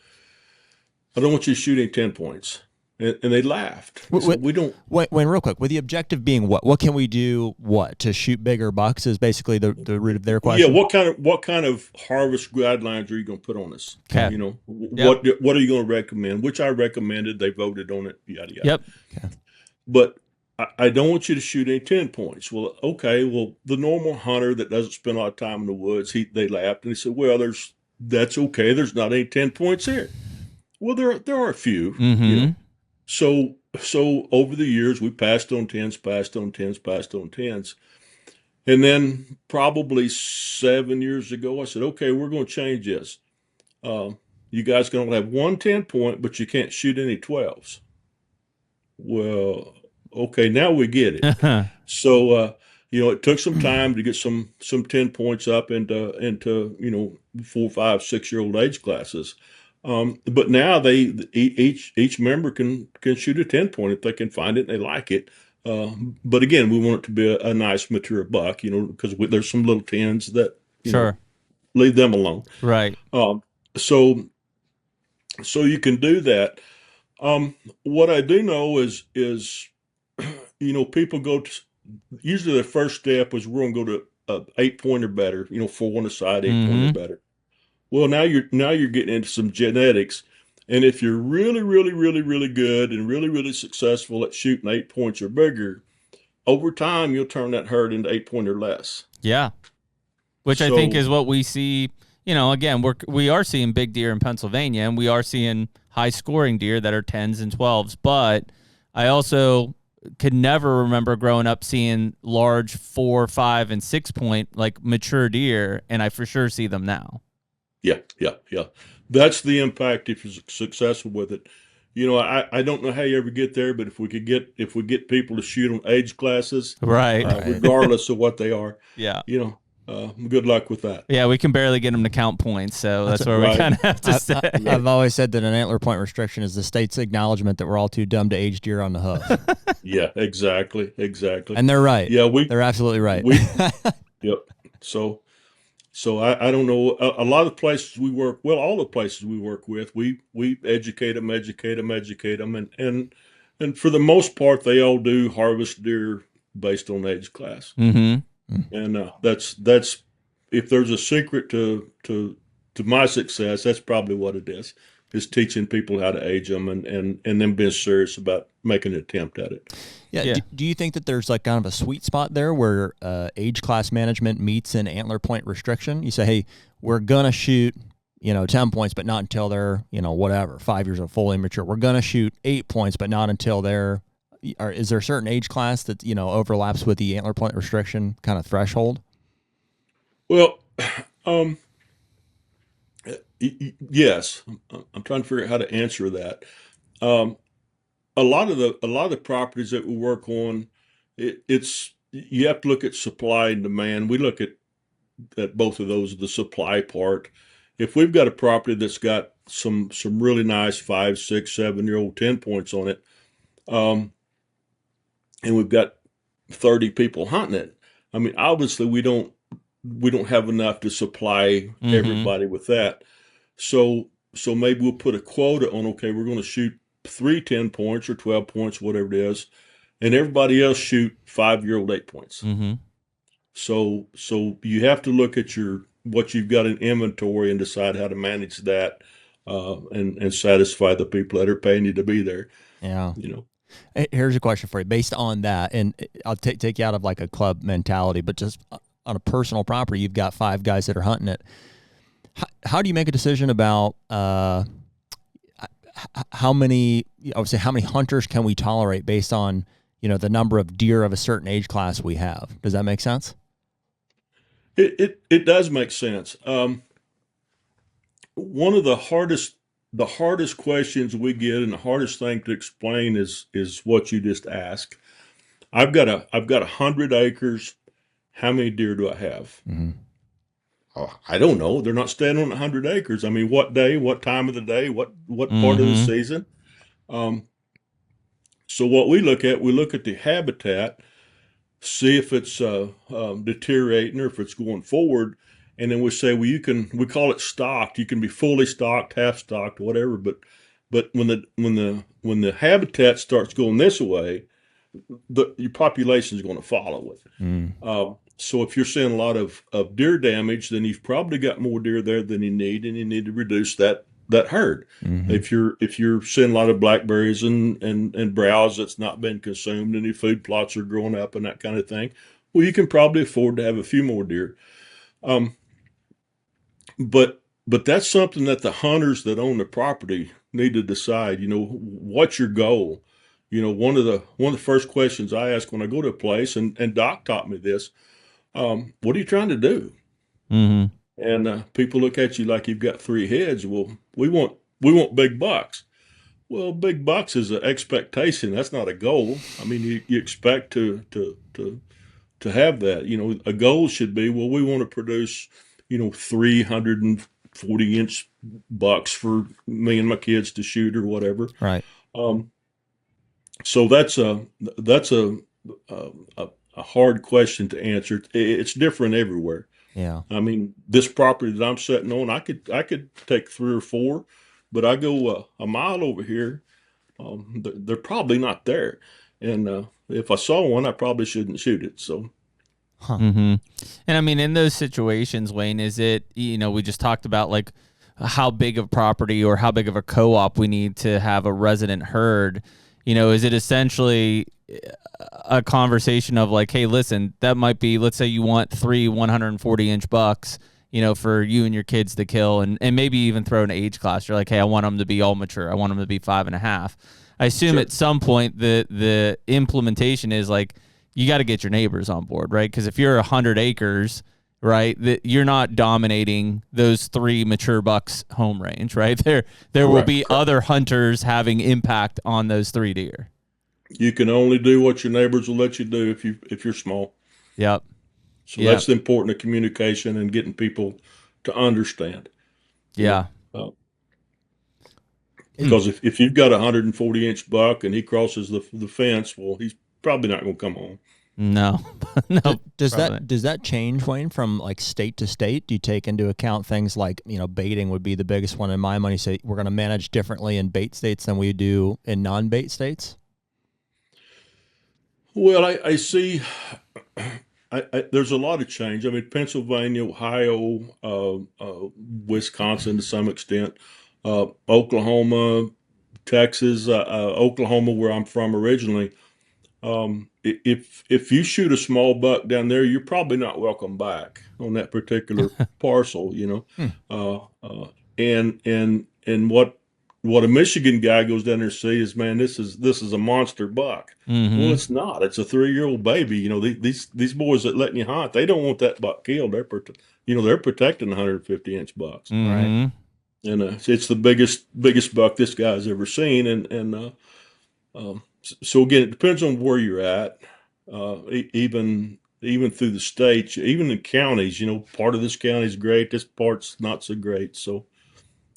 I don't want you shooting 10 points. and they laughed. So we don't. Wait, real quick. With the objective being what? What can we do? What to shoot bigger bucks is basically the root of their question. Yeah. What kind of harvest guidelines are you going to put on us? Okay. You know, what are you going to recommend? Which I recommended. They voted on it. Yada yada. Yep. Okay. But I don't want you to shoot any 10 points. Well, okay. Well, the normal hunter that doesn't spend a lot of time in the woods, they laughed and he said, "Well, that's okay. There's not any 10 points here." Well, there are a few. Mm-hmm. You know? So over the years, we passed on 10s, and then probably 7 years ago, I said, "Okay, we're going to change this. You guys going to have 1 10-point, but you can't shoot any 12s." Well, okay, now we get it. So it took some time to get some 10 points up into 4, 5, 6-year-old age classes. But now each member can shoot a 10-point if they can find it and they like it. But again, we want it to be a nice mature buck, because there's some little 10s that leave them alone. Right. So you can do that. What I do know is people go to, usually the first step is we're going to go to 8-point or better, 4 on the side, 8-point or better. Well, now you're getting into some genetics, and if you're really, really, really, really good and really, really successful at shooting 8 points or bigger, over time you'll turn that herd into 8-point or less. Yeah, which I think is what we see. Again, we are seeing big deer in Pennsylvania, and we are seeing high scoring deer that are 10s and 12s. But I also could never remember growing up seeing large 4, 5, and 6-point like mature deer, and I for sure see them now. Yeah. That's the impact if you're successful with it. I don't know how you ever get there, but if we get people to shoot on age classes, right, regardless of what they are, yeah, good luck with that. Yeah, we can barely get them to count points, so that's where we kind of have to stay. I've always said that an antler point restriction is the state's acknowledgement that we're all too dumb to age deer on the hoof. Yeah, exactly. And they're right. Yeah, they're absolutely right. Yep. So I don't know. A lot of places we work, all the places we work with, we educate them, and for the most part, they all do harvest deer based on age class. Mm-hmm. And that's if there's a secret to my success, that's probably what it is teaching people how to age them and then being serious about making an attempt at it. Yeah. Do you think that there's like kind of a sweet spot there where age class management meets an antler point restriction? You say, hey, we're going to shoot, 10 points, but not until they're, 5 years old, fully mature. We're going to shoot 8 points, but not until they're, is there a certain age class that, overlaps with the antler point restriction kind of threshold? Well, yes. I'm trying to figure out how to answer that. A lot of the properties that we work on, it's you have to look at supply and demand. We look at both of those, the supply part. If we've got a property that's got some really nice 5, 6, 7-year-old 10 points on it, and we've got 30 people hunting it, I mean, obviously we don't have enough to supply everybody with that. So maybe we'll put a quota on, okay, we're going to shoot 3 10 points or 12 points, whatever it is, and everybody else shoot 5-year-old 8 points. Mm-hmm. So you have to look at what you've got in inventory and decide how to manage that and satisfy the people that are paying you to be there. Yeah. Here's a question for you. Based on that, and I'll take you out of like a club mentality, but just on a personal property, you've got 5 guys that are hunting it. How do you make a decision about how many hunters can we tolerate based on, the number of deer of a certain age class we have? Does that make sense? It does make sense. One of the hardest questions we get and the hardest thing to explain is what you just asked. I've got 100 acres. How many deer do I have? Mm-hmm. Oh, I don't know. They're not standing on 100 acres. I mean, what day, what time of the day, what part of the season? So what we look at the habitat, see if it's deteriorating or if it's going forward, and then we say, well, we call it stocked. You can be fully stocked, half stocked, whatever, but But when the habitat starts going this way, your population is going to follow it. So if you're seeing a lot of deer damage, then you've probably got more deer there than you need, and you need to reduce that herd. If you're seeing a lot of blackberries and browse that's not been consumed, and your food plots are growing up and that kind of thing, well, you can probably afford to have a few more deer. But that's something that the hunters that own the property need to decide. What's your goal? One of the first questions I ask when I go to a place, and Doc taught me this. What are you trying to do? And people look at you like you've got three heads. Well, we want big bucks. Well, big bucks is an expectation. That's not a goal. I mean, you expect to have that. A goal should be, well, we want to produce 340-inch bucks for me and my kids to shoot or whatever. Right. So that's a hard question to answer. It's different everywhere. Yeah. I mean, this property that I'm sitting on, I could take 3 or 4, but I go a mile over here. They're probably not there. And if I saw one, I probably shouldn't shoot it. So. And I mean, in those situations, Wayne, is it, we just talked about like how big of property or how big of a co-op we need to have a resident herd. Is it essentially a conversation of like, hey, listen, that might be, let's say you want 3 140-inch bucks, for you and your kids to kill, and maybe even throw an age class. You're like, hey, I want them to be all mature. I want them to be 5.5. I assume at some point the implementation is like, you got to get your neighbors on board, right? Because if you're 100 acres, right, you're not dominating those 3 mature bucks home range, right? There will be other hunters having impact on those 3 deer. You can only do what your neighbors will let you do if you're small. Yep. So that's the important of communication and getting people to understand. Yeah. Because if you've got a 140-inch buck and he crosses the fence, well, he's probably not going to come home. No. Does that change, Wayne, from like state to state? Do you take into account things like, baiting would be the biggest one in my mind? You say we're going to manage differently in bait states than we do in non-bait states? Well, I see there's a lot of change. I mean, Pennsylvania, Ohio, Wisconsin to some extent, Oklahoma, Texas, Oklahoma, where I'm from originally. If you shoot a small buck down there, you're probably not welcome back on that particular parcel, and what a Michigan guy goes down there and sees is, man, this is a monster buck. Well, it's not. It's a 3-year-old baby. These boys that letting you hunt, they don't want that buck killed. They're protecting 150-inch bucks, right? And it's the biggest buck this guy's ever seen, and so again, it depends on where you're at. Even through the states, even the counties, part of this county is great, this part's not so great. So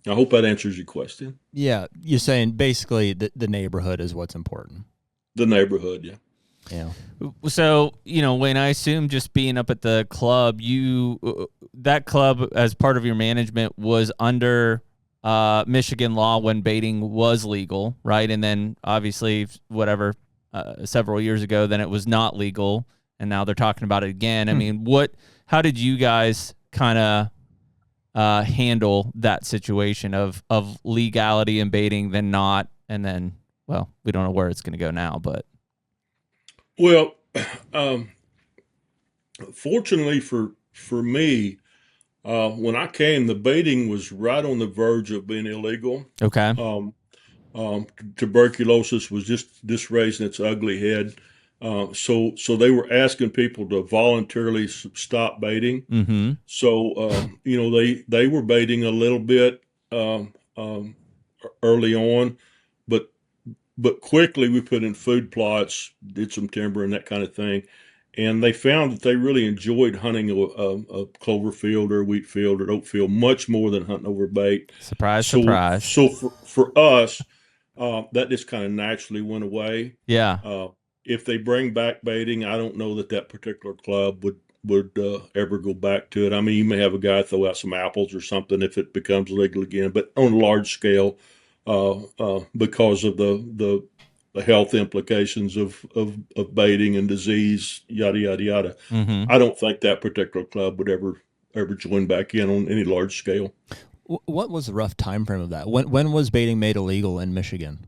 I hope that answers your question. Yeah, you're saying basically the neighborhood is what's important. The neighborhood, yeah. Yeah. So, Wayne, I assume just being up at the club, that club as part of your management was under Michigan law when baiting was legal, right? And then obviously several years ago, then it was not legal, and now they're talking about it again. I mean, how did you guys kind of handle that situation of legality and baiting, then not, and then, well, we don't know where it's going to go now, but. Well, fortunately for me, when I came, the baiting was right on the verge of being illegal. Okay. Tuberculosis was just raising its ugly head. So they were asking people to voluntarily stop baiting. Mm-hmm. So, they were baiting a little bit early on, but quickly we put in food plots, did some timber and that kind of thing. And they found that they really enjoyed hunting a clover field or a wheat field or oat field much more than hunting over bait. Surprise. So for us, that just kind of naturally went away. Yeah. If they bring back baiting, I don't know that particular club would ever go back to it. I mean, you may have a guy throw out some apples or something if it becomes legal again, but on a large scale, because of the health implications of baiting and disease, yada yada yada. Mm-hmm. I don't think that particular club would ever join back in on any large scale. What was the rough time frame of that? When was baiting made illegal in Michigan?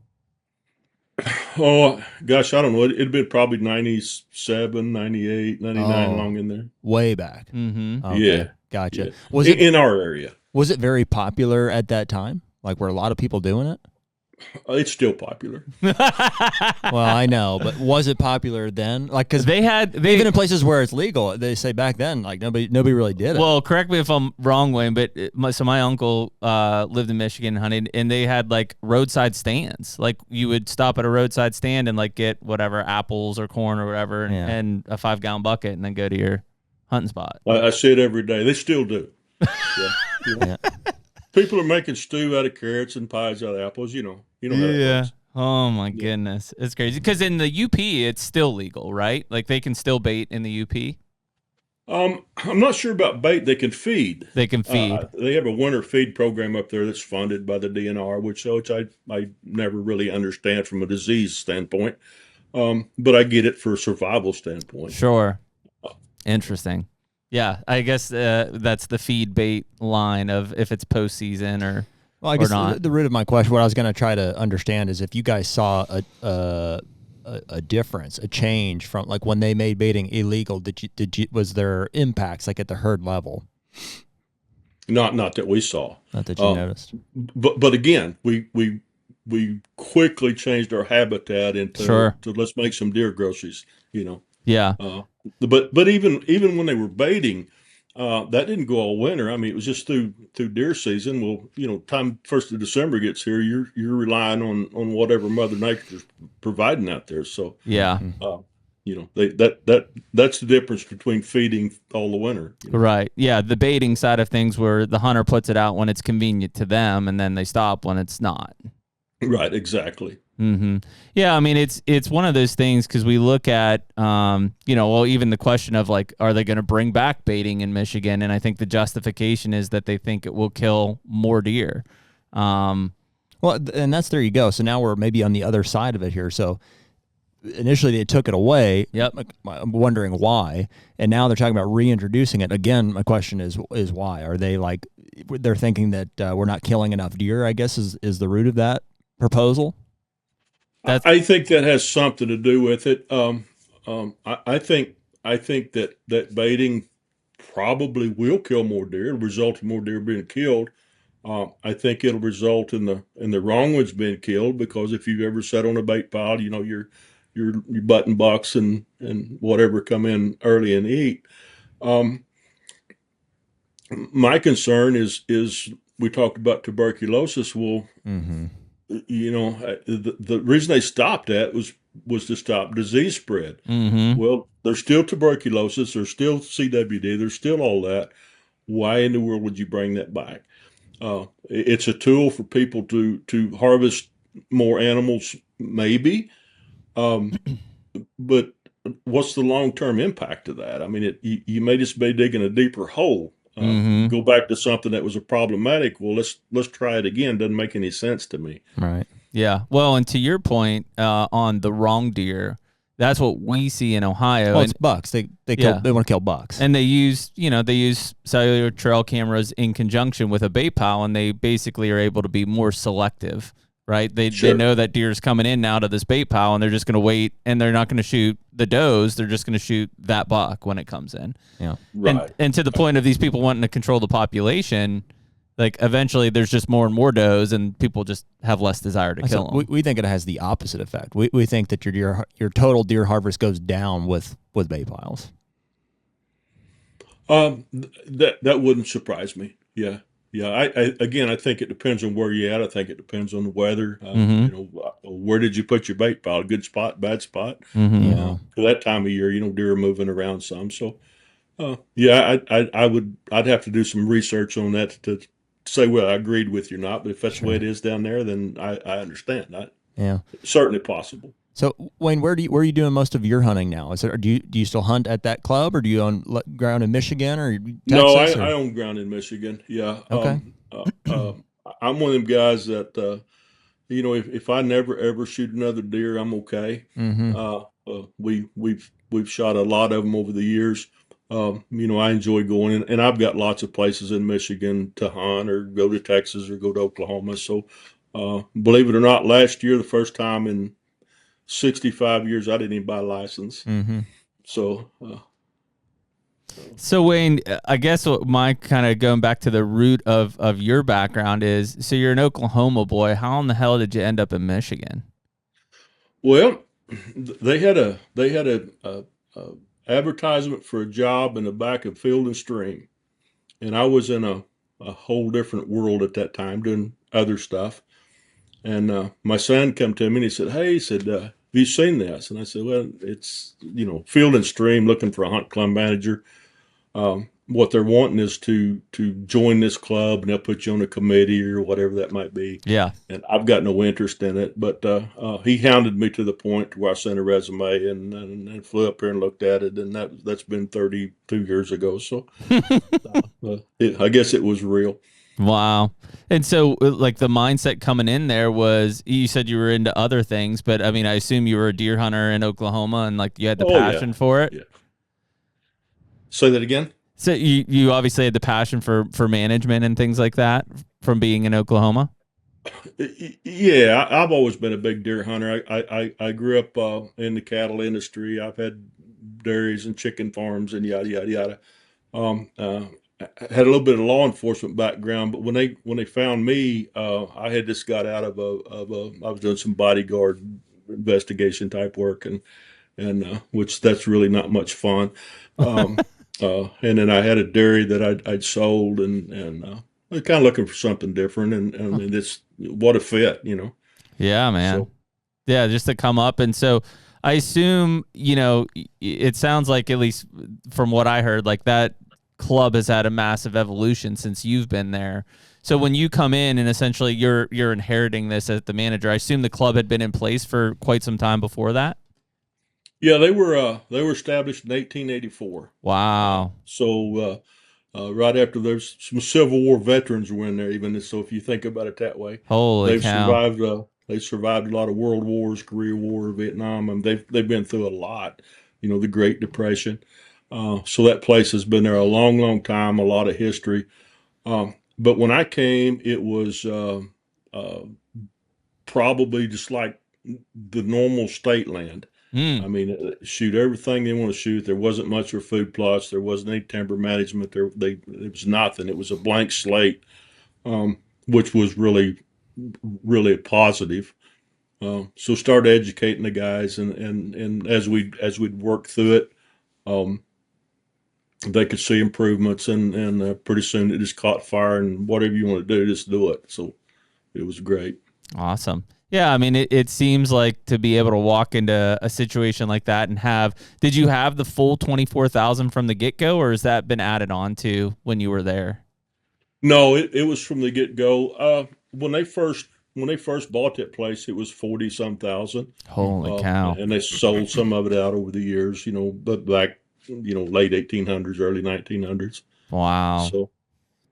Oh, gosh, I don't know. It'd been probably 97, 98, 99, along in there. Way back. Mm-hmm. Okay. Yeah. Gotcha. Yeah. Was it in our area? Was it very popular at that time? Like, were a lot of people doing it? It's still popular. Well, I know, but was it popular then? Like, because they even in places where it's legal, they say back then, like nobody really did it. Well, correct me if I'm wrong, Wayne, but my uncle lived in Michigan, hunted, and they had like roadside stands. Like you would stop at a roadside stand and like get whatever apples or corn or whatever, and a 5-gallon bucket, and then go to your hunting spot. I see it every day. They still do. Yeah. People are making stew out of carrots and pies out of apples. You know how that works. Oh my goodness, it's crazy. Because in the UP, it's still legal, right? Like they can still bait in the UP. I'm not sure about bait. They can feed. They can feed. They have a winter feed program up there that's funded by the DNR, which I never really understand from a disease standpoint. But I get it for a survival standpoint. Sure. Interesting. Yeah, I guess that's the feed bait line of if it's postseason or. Well, I guess not. The root of my question, what I was going to try to understand, is if you guys saw a difference, a change from like when they made baiting illegal. Was there impacts like at the herd level? Not that we saw. Not that you noticed. But again, we quickly changed our habitat into to let's make some deer groceries. Yeah. But even when they were baiting, that didn't go all winter. I mean, it was just through deer season. Well, time 1st of December gets here, you're relying on whatever Mother Nature's providing out there. So yeah, that's the difference between feeding all the winter. Right. Yeah, the baiting side of things, where the hunter puts it out when it's convenient to them, and then they stop when it's not. Right. Exactly. Mm-hmm. Yeah, I mean, it's one of those things because we look at, even the question of like, are they going to bring back baiting in Michigan? And I think the justification is that they think it will kill more deer. Well, and there you go. So now we're maybe on the other side of it here. So initially they took it away. Yep. I'm wondering why. And now they're talking about reintroducing it. Again, my question is why? Are they like, they're thinking that we're not killing enough deer, I guess is the root of that proposal? I think that has something to do with it. I think that baiting probably will kill more deer. It'll result in more deer being killed. I think it'll result in the wrong ones being killed, because if you've ever sat on a bait pile, your button bucks and whatever come in early and eat. My concern is we talked about tuberculosis. Well. Mm-hmm. The reason they stopped that was to stop disease spread. Mm-hmm. Well, there's still tuberculosis, there's still CWD, there's still all that. Why in the world would you bring that back? It's a tool for people to harvest more animals, maybe. But what's the long-term impact of that? I mean, you may just be digging a deeper hole. Go back to something that was problematic. Well, let's try it again. Doesn't make any sense to me. Right. Yeah. Well, and to your point on the wrong deer, that's what we see in Ohio. Well, it's bucks. They want to kill bucks, and they use cellular trail cameras in conjunction with a bait pile, and they basically are able to be more selective. Right. They know that deer's coming in now to this bait pile, and they're just going to wait, and they're not going to shoot the does. They're just going to shoot that buck when it comes in. Yeah. Right. And to the point of these people wanting to control the population, like eventually there's just more and more does, and people just have less desire to kill them. We think it has the opposite effect. We think that your total deer harvest goes down with bait piles. That wouldn't surprise me. Yeah. Yeah, I think it depends on where you're at. I think it depends on the weather. Where did you put your bait pile? Good spot, bad spot. Mm-hmm. For that time of year, deer are moving around some. So, I'd have to do some research on that to say whether I agreed with you or not. But if that's the way it is down there, then I understand. It's certainly possible. So, Wayne, where are you doing most of your hunting now? Do you still hunt at that club, or do you own ground in Michigan or Texas? No, I own ground in Michigan. Yeah. Okay. I'm one of them guys that if I never ever shoot another deer, I'm okay. Mm-hmm. We've shot a lot of them over the years. I enjoy going in, and I've got lots of places in Michigan to hunt, or go to Texas, or go to Oklahoma. So, believe it or not, last year, the first time in 65 years, I didn't even buy a license. Mm-hmm. So, So Wayne, I guess what my kind of going back to the root of your background is, so you're an Oklahoma boy. How in the hell did you end up in Michigan? well, they had a advertisement for a job in the back of Field and Stream, and I was in a whole different world at that time, doing other stuff. And my son come to me and he said, "Hey," he said, "have you seen this?" And I said, "Well, it's Field and Stream looking for a hunt club manager. What they're wanting is to join this club, and they'll put you on a committee or whatever that might be." Yeah. And I've got no interest in it, but he hounded me to the point where I sent a resume and flew up here and looked at it, and that's been 32 years ago. So I guess it was real. Wow. And so like the mindset coming in there was, you said you were into other things, but I mean, I assume you were a deer hunter in Oklahoma and like you had the passion for it. Yeah. Say that again. So you obviously had the passion for management and things like that from being in Oklahoma. Yeah, I've always been a big deer hunter. I grew up in the cattle industry. I've had dairies and chicken farms and yada yada yada. I had a little bit of law enforcement background, but when they found me, I had just got out of I was doing some bodyguard investigation type work, and which that's really not much fun. And then I had a dairy that I'd sold, and I was kind of looking for something different, and I mean, it's what a fit, Yeah, man. So, yeah, just to come up. And so I assume, it sounds like, at least from what I heard, like that club has had a massive evolution since you've been there. So when you come in and essentially you're inheriting this as the manager, I assume the club had been in place for quite some time before that. yeah, they were established in 1884. Wow. So right after, there's some Civil War veterans were in there, even so. If you think about it that way, Holy they've cow. survived. They survived a lot of world wars, Korea War, Vietnam, and they've been through a lot. The Great Depression. So that place has been there a long, long time. A lot of history. But when I came, it was probably just like the normal state land. I mean, shoot everything they want to shoot. There wasn't much for food plots. There wasn't any timber management. It was nothing. It was a blank slate, which was really, really a positive. So started educating the guys, and as we'd work through it, they could see improvements, and pretty soon it just caught fire. And whatever you want to do, just do it. So it was great. Awesome. Yeah, I mean, it seems like to be able to walk into a situation like that and did you have the full 24,000 from the get-go, or has that been added on to when you were there? No, it was from the get-go. When they first bought that place, it was 40-some thousand. Holy cow. And they sold some of it out over the years, but back, late 1800s, early 1900s. Wow. So.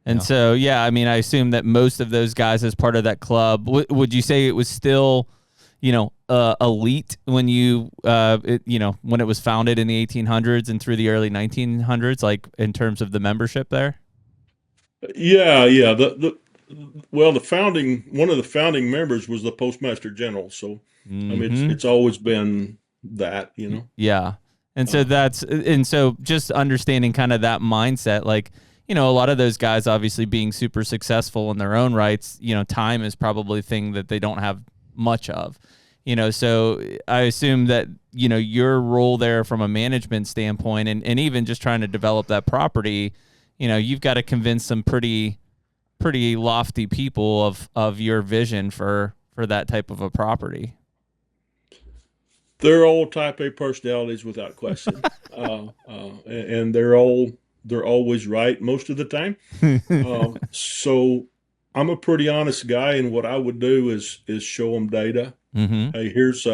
And so, yeah, I mean, I assume that most of those guys as part of that club, would you say it was still, elite when when it was founded in the 1800s and through the early 1900s, like in terms of the membership there? Yeah. One of the founding members was the Postmaster General. So, I mean, it's always been that, Yeah. And so just understanding kind of that mindset, like, a lot of those guys obviously being super successful in their own rights, time is probably a thing that they don't have much of, so I assume that, your role there from a management standpoint and even just trying to develop that property, you've got to convince some pretty lofty people of your vision for that type of a property. They're all type A personalities without question. And they're always right most of the time. So I'm a pretty honest guy, and what I would do is show them data. Mm-hmm. Hey, here's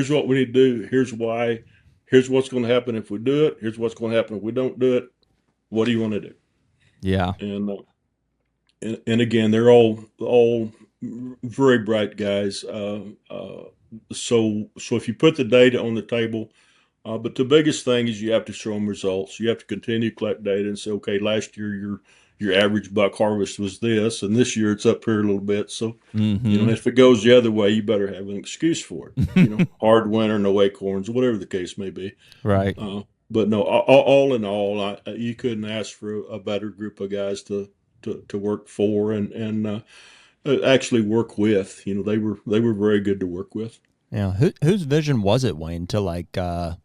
what we need to do. Here's why. Here's what's going to happen if we do it. Here's what's going to happen if we don't do it. What do you want to do? Yeah. And again, they're all very bright guys. So if you put the data on the table, but the biggest thing is you have to show them results. You have to continue to collect data and say, okay, last year your average buck harvest was this, and this year it's up here a little bit. So, if it goes the other way, you better have an excuse for it. Hard winter, no acorns, whatever the case may be. Right. But no, all in all, you couldn't ask for a better group of guys to work for and actually work with. They were very good to work with. Yeah. Whose vision was it, Wayne, to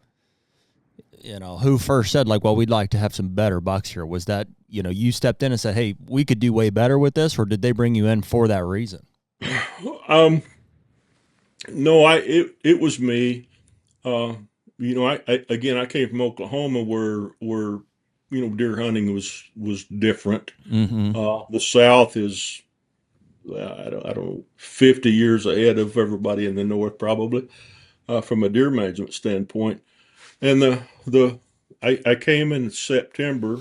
who first said well, we'd like to have some better bucks here? Was that, you stepped in and said, hey, we could do way better with this, or did they bring you in for that reason? No, it was me. I came from Oklahoma where deer hunting was different. The South is, I don't know, 50 years ahead of everybody in the North, probably, from a deer management standpoint. And I came in September,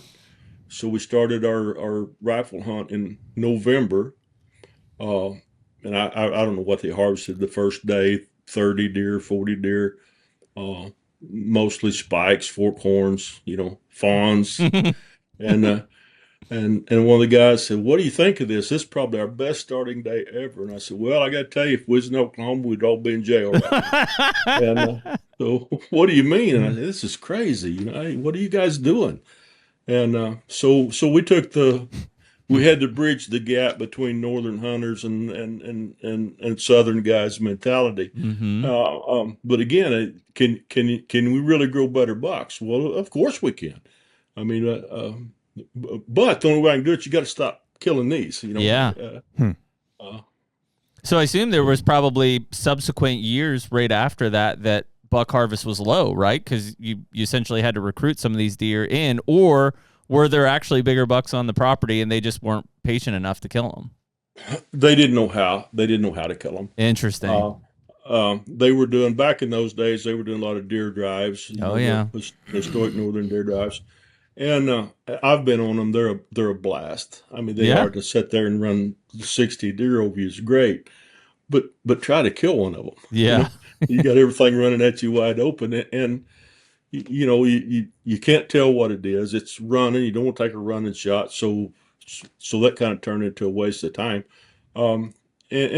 so we started our rifle hunt in November. And I don't know what they harvested the first day, 30 deer, 40 deer, mostly spikes, fork horns, fawns. And one of the guys said, what do you think of this? This is probably our best starting day ever. And I said, well, I got to tell you, if we was in Oklahoma, we'd all be in jail right now. And so what do you mean? And I said, this is crazy. Hey, what are you guys doing? And so we had to bridge the gap between northern hunters and southern guys' mentality. But again, can we really grow better bucks? Well, of course we can. I mean, but the only way I can do it, you got to stop killing these. Yeah. So I assume there was probably subsequent years right after that buck harvest was low, right? Because you essentially had to recruit some of these deer in, or were there actually bigger bucks on the property and they just weren't patient enough to kill them? They didn't know how. They didn't know how to kill them. Interesting. They were doing, back in those days, they were doing a lot of deer drives. Yeah. Historic northern deer drives. And I've been on them. They're a blast. I mean, they are to sit there and run 60 deer over you is great, but try to kill one of them. Yeah, you got everything running at you wide open, and you can't tell what it is. It's running. You don't want to take a running shot, so that kind of turned into a waste of time. And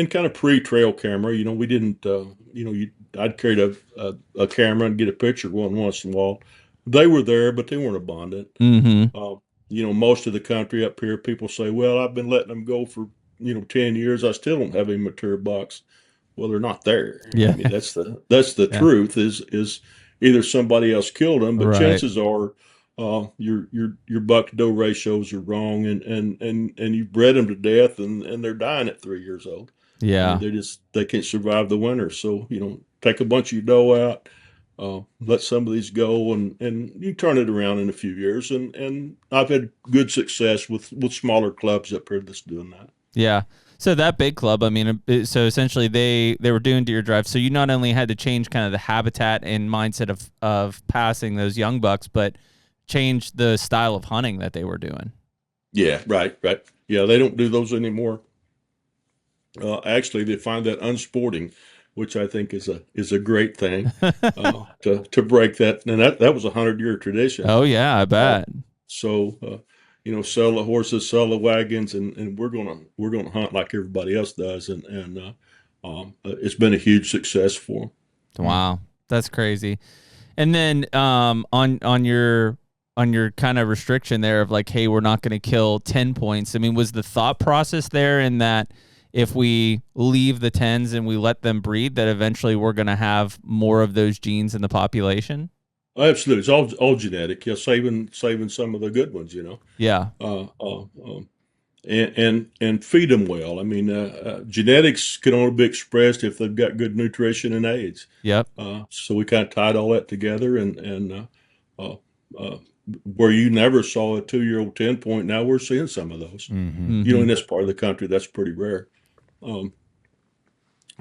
kind of pre-trail camera. We didn't. I'd carry a camera and get a picture one once in a while. They were there, but they weren't abundant. Most of the country up here, people say, well, I've been letting them go for, 10 years. I still don't have any mature bucks. Well, they're not there. Yeah. I mean, that's the truth is either somebody else killed them, but chances are your buck to doe ratios are wrong and you've bred them to death and they're dying at 3 years old. Yeah. I mean, they can't survive the winter. So, take a bunch of your doe out. Let some of these go and you turn it around in a few years. And I've had good success with smaller clubs up here that's doing that. Yeah. So that big club, I mean, so essentially they were doing deer drives. So you not only had to change kind of the habitat and mindset of passing those young bucks, but change the style of hunting that they were doing. Yeah, right. Yeah, they don't do those anymore. Actually, they find that unsporting, which I think is a great thing to break that. And that was a 100-year tradition. Oh yeah, I bet. So sell the horses, sell the wagons, and we're gonna hunt like everybody else does. And it's been a huge success for them. Wow, that's crazy. And then on your kind of restriction there of like, hey, we're not going to kill 10 points. I mean, was the thought process there in that if we leave the 10s and we let them breed, that eventually we're going to have more of those genes in the population? Absolutely. It's all genetic. Yeah, saving some of the good ones, Yeah. And feed them well. I mean, genetics can only be expressed if they've got good nutrition and aids. Yep. So we kind of tied all that together and where you never saw a 2-year-old 10-point, now we're seeing some of those. Mm-hmm. In this part of the country, that's pretty rare.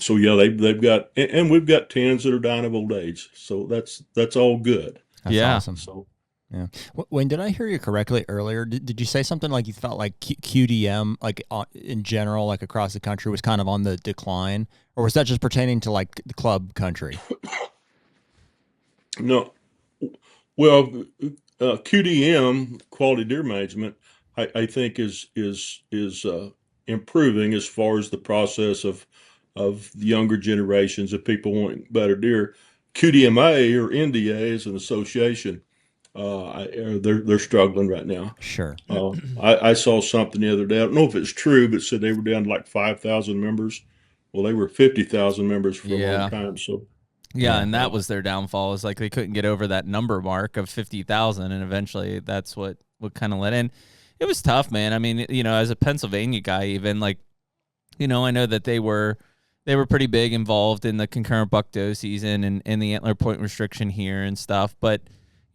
So yeah, they've got, and we've got 10s that are dying of old age. So that's all good. That's awesome. So Yeah. Wayne, did I hear you correctly earlier? Did you say something like you felt like QDM, like in general, like across the country, was kind of on the decline, or was that just pertaining to like the club country? No, well, QDM, quality deer management, I think is improving as far as the process of the younger generations of people wanting better deer. QDMA or NDA is an association. They're struggling right now. Sure. I saw something the other day. I don't know if it's true, but it said they were down to like 5,000 members. Well, they were 50,000 members for a long time. So yeah, and that was their downfall. Is like they couldn't get over that number mark of 50,000, and eventually that's what kind of led in. It was tough, man. I mean, as a Pennsylvania guy, even like, I know that they were pretty big involved in the concurrent buck doe season and the antler point restriction here and stuff. But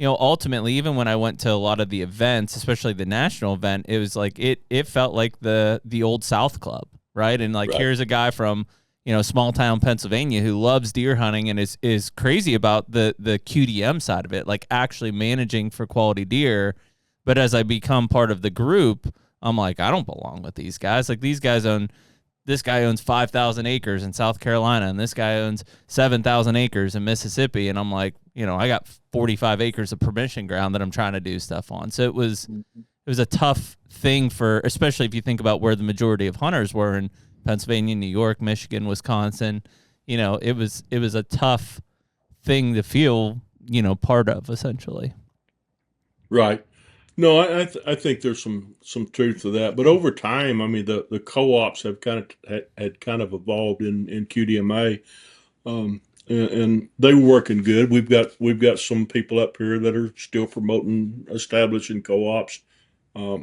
ultimately, even when I went to a lot of the events, especially the national event, it was like it felt like the old South Club, right? And like here's a guy from small town Pennsylvania who loves deer hunting and is crazy about the QDM side of it, like actually managing for quality deer. But as I become part of the group, I'm like, I don't belong with these guys. Like this guy owns 5,000 acres in South Carolina, and this guy owns 7,000 acres in Mississippi. And I'm like, I got 45 acres of permission ground that I'm trying to do stuff on. So it was a tough thing especially if you think about where the majority of hunters were in Pennsylvania, New York, Michigan, Wisconsin. It was a tough thing to feel, part of, essentially. Right. No, I think there's some truth to that. But over time, I mean, the co-ops have kind of evolved in QDMA, and they were working good. We've got some people up here that are still promoting establishing co-ops.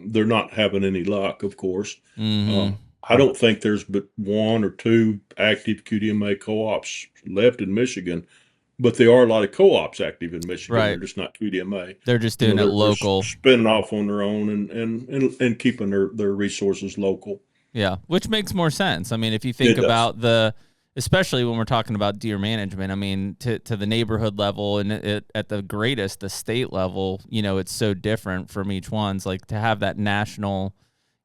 They're not having any luck, of course. Mm-hmm. I don't think there's but one or two active QDMA co-ops left in Michigan. But there are a lot of co-ops active in Michigan. Right. They're just not QDMA. They're just doing it local. They're spinning off on their own and keeping their resources local. Yeah, which makes more sense. I mean, if you think about especially when we're talking about deer management, I mean, to the neighborhood level and at the greatest, the state level, it's so different from each one's. Like to have that national,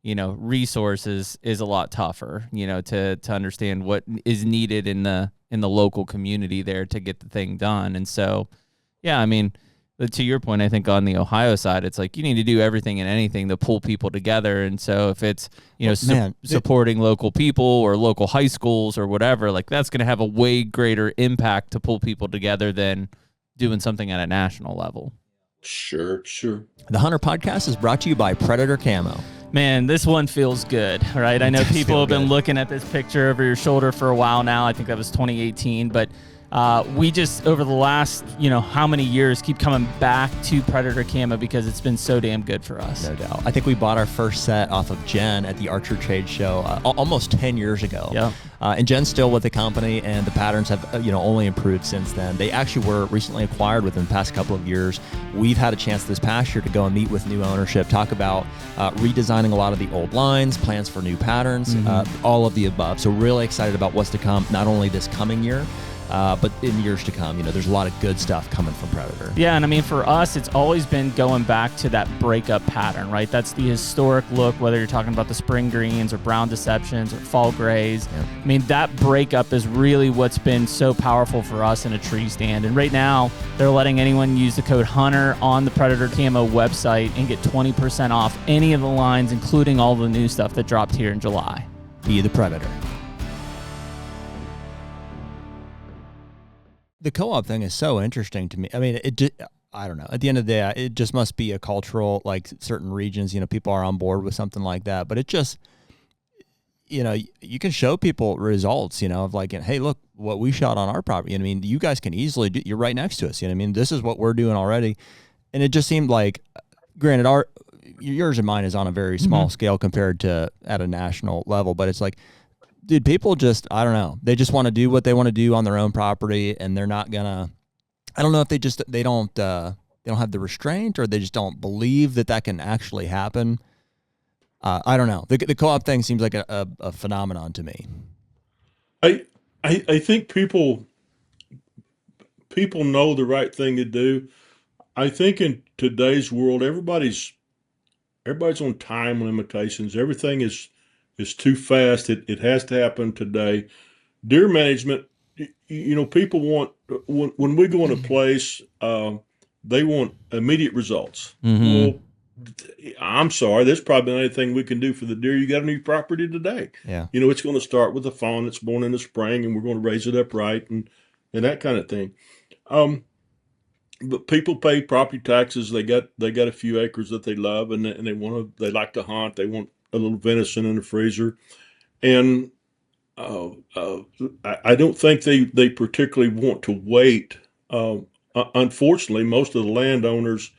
resources is a lot tougher, to understand what is needed in the local community there to get the thing done. And so, yeah, I mean, to your point, I think on the Ohio side, it's like you need to do everything and anything to pull people together. And so if it's, supporting local people or local high schools or whatever, like that's going to have a way greater impact to pull people together than doing something at a national level. Sure. The HUNTR Podcast is brought to you by Predator Camo. Man, this one feels good, right? I know people have been looking at this picture over your shoulder for a while now. I think that was 2018, but we just, over the last, how many years, keep coming back to Predator Camo because it's been so damn good for us. No doubt. I think we bought our first set off of Jen at the Archer Trade Show almost 10 years ago. Yeah. And Jen's still with the company, and the patterns have, only improved since then. They actually were recently acquired within the past couple of years. We've had a chance this past year to go and meet with new ownership, talk about redesigning a lot of the old lines, plans for new patterns, all of the above. So really excited about what's to come, not only this coming year, but in years to come. There's a lot of good stuff coming from Predator. Yeah, and I mean, for us, it's always been going back to that breakup pattern, right? That's the historic look, whether you're talking about the spring greens or brown deceptions or fall grays. Yeah. I mean, that breakup is really what's been so powerful for us in a tree stand. And right now, they're letting anyone use the code HUNTR on the Predator Camo website and get 20% off any of the lines, including all the new stuff that dropped here in July. Be the Predator. The co-op thing is so interesting to me. I mean, I don't know. At the end of the day, it just must be a cultural, like certain regions, people are on board with something like that. But it just, you can show people results, of like, hey, look what we shot on our property. I mean, you guys can easily you're right next to us. I mean, this is what we're doing already. And it just seemed like, granted, yours and mine is on a very small scale compared to at a national level, but it's like, dude, people just, I don't know. They just want to do what they want to do on their own property, and they're not gonna, I don't know if they don't have the restraint, or they just don't believe that can actually happen. I don't know. The co-op thing seems like a phenomenon to me. I think people know the right thing to do. I think in today's world, everybody's on time limitations. Everything is too fast. It has to happen today. Deer management, people want when we go in a place, they want immediate results. Mm-hmm. Well, I'm sorry, there's probably not anything we can do for the deer you got on your property today. Yeah. It's going to start with a fawn that's born in the spring, and we're going to raise it up right and that kind of thing. But people pay property taxes. They got a few acres that they love, and they like to hunt. They want a little venison in the freezer, and I don't think they particularly want to wait. Unfortunately, most of the landowners,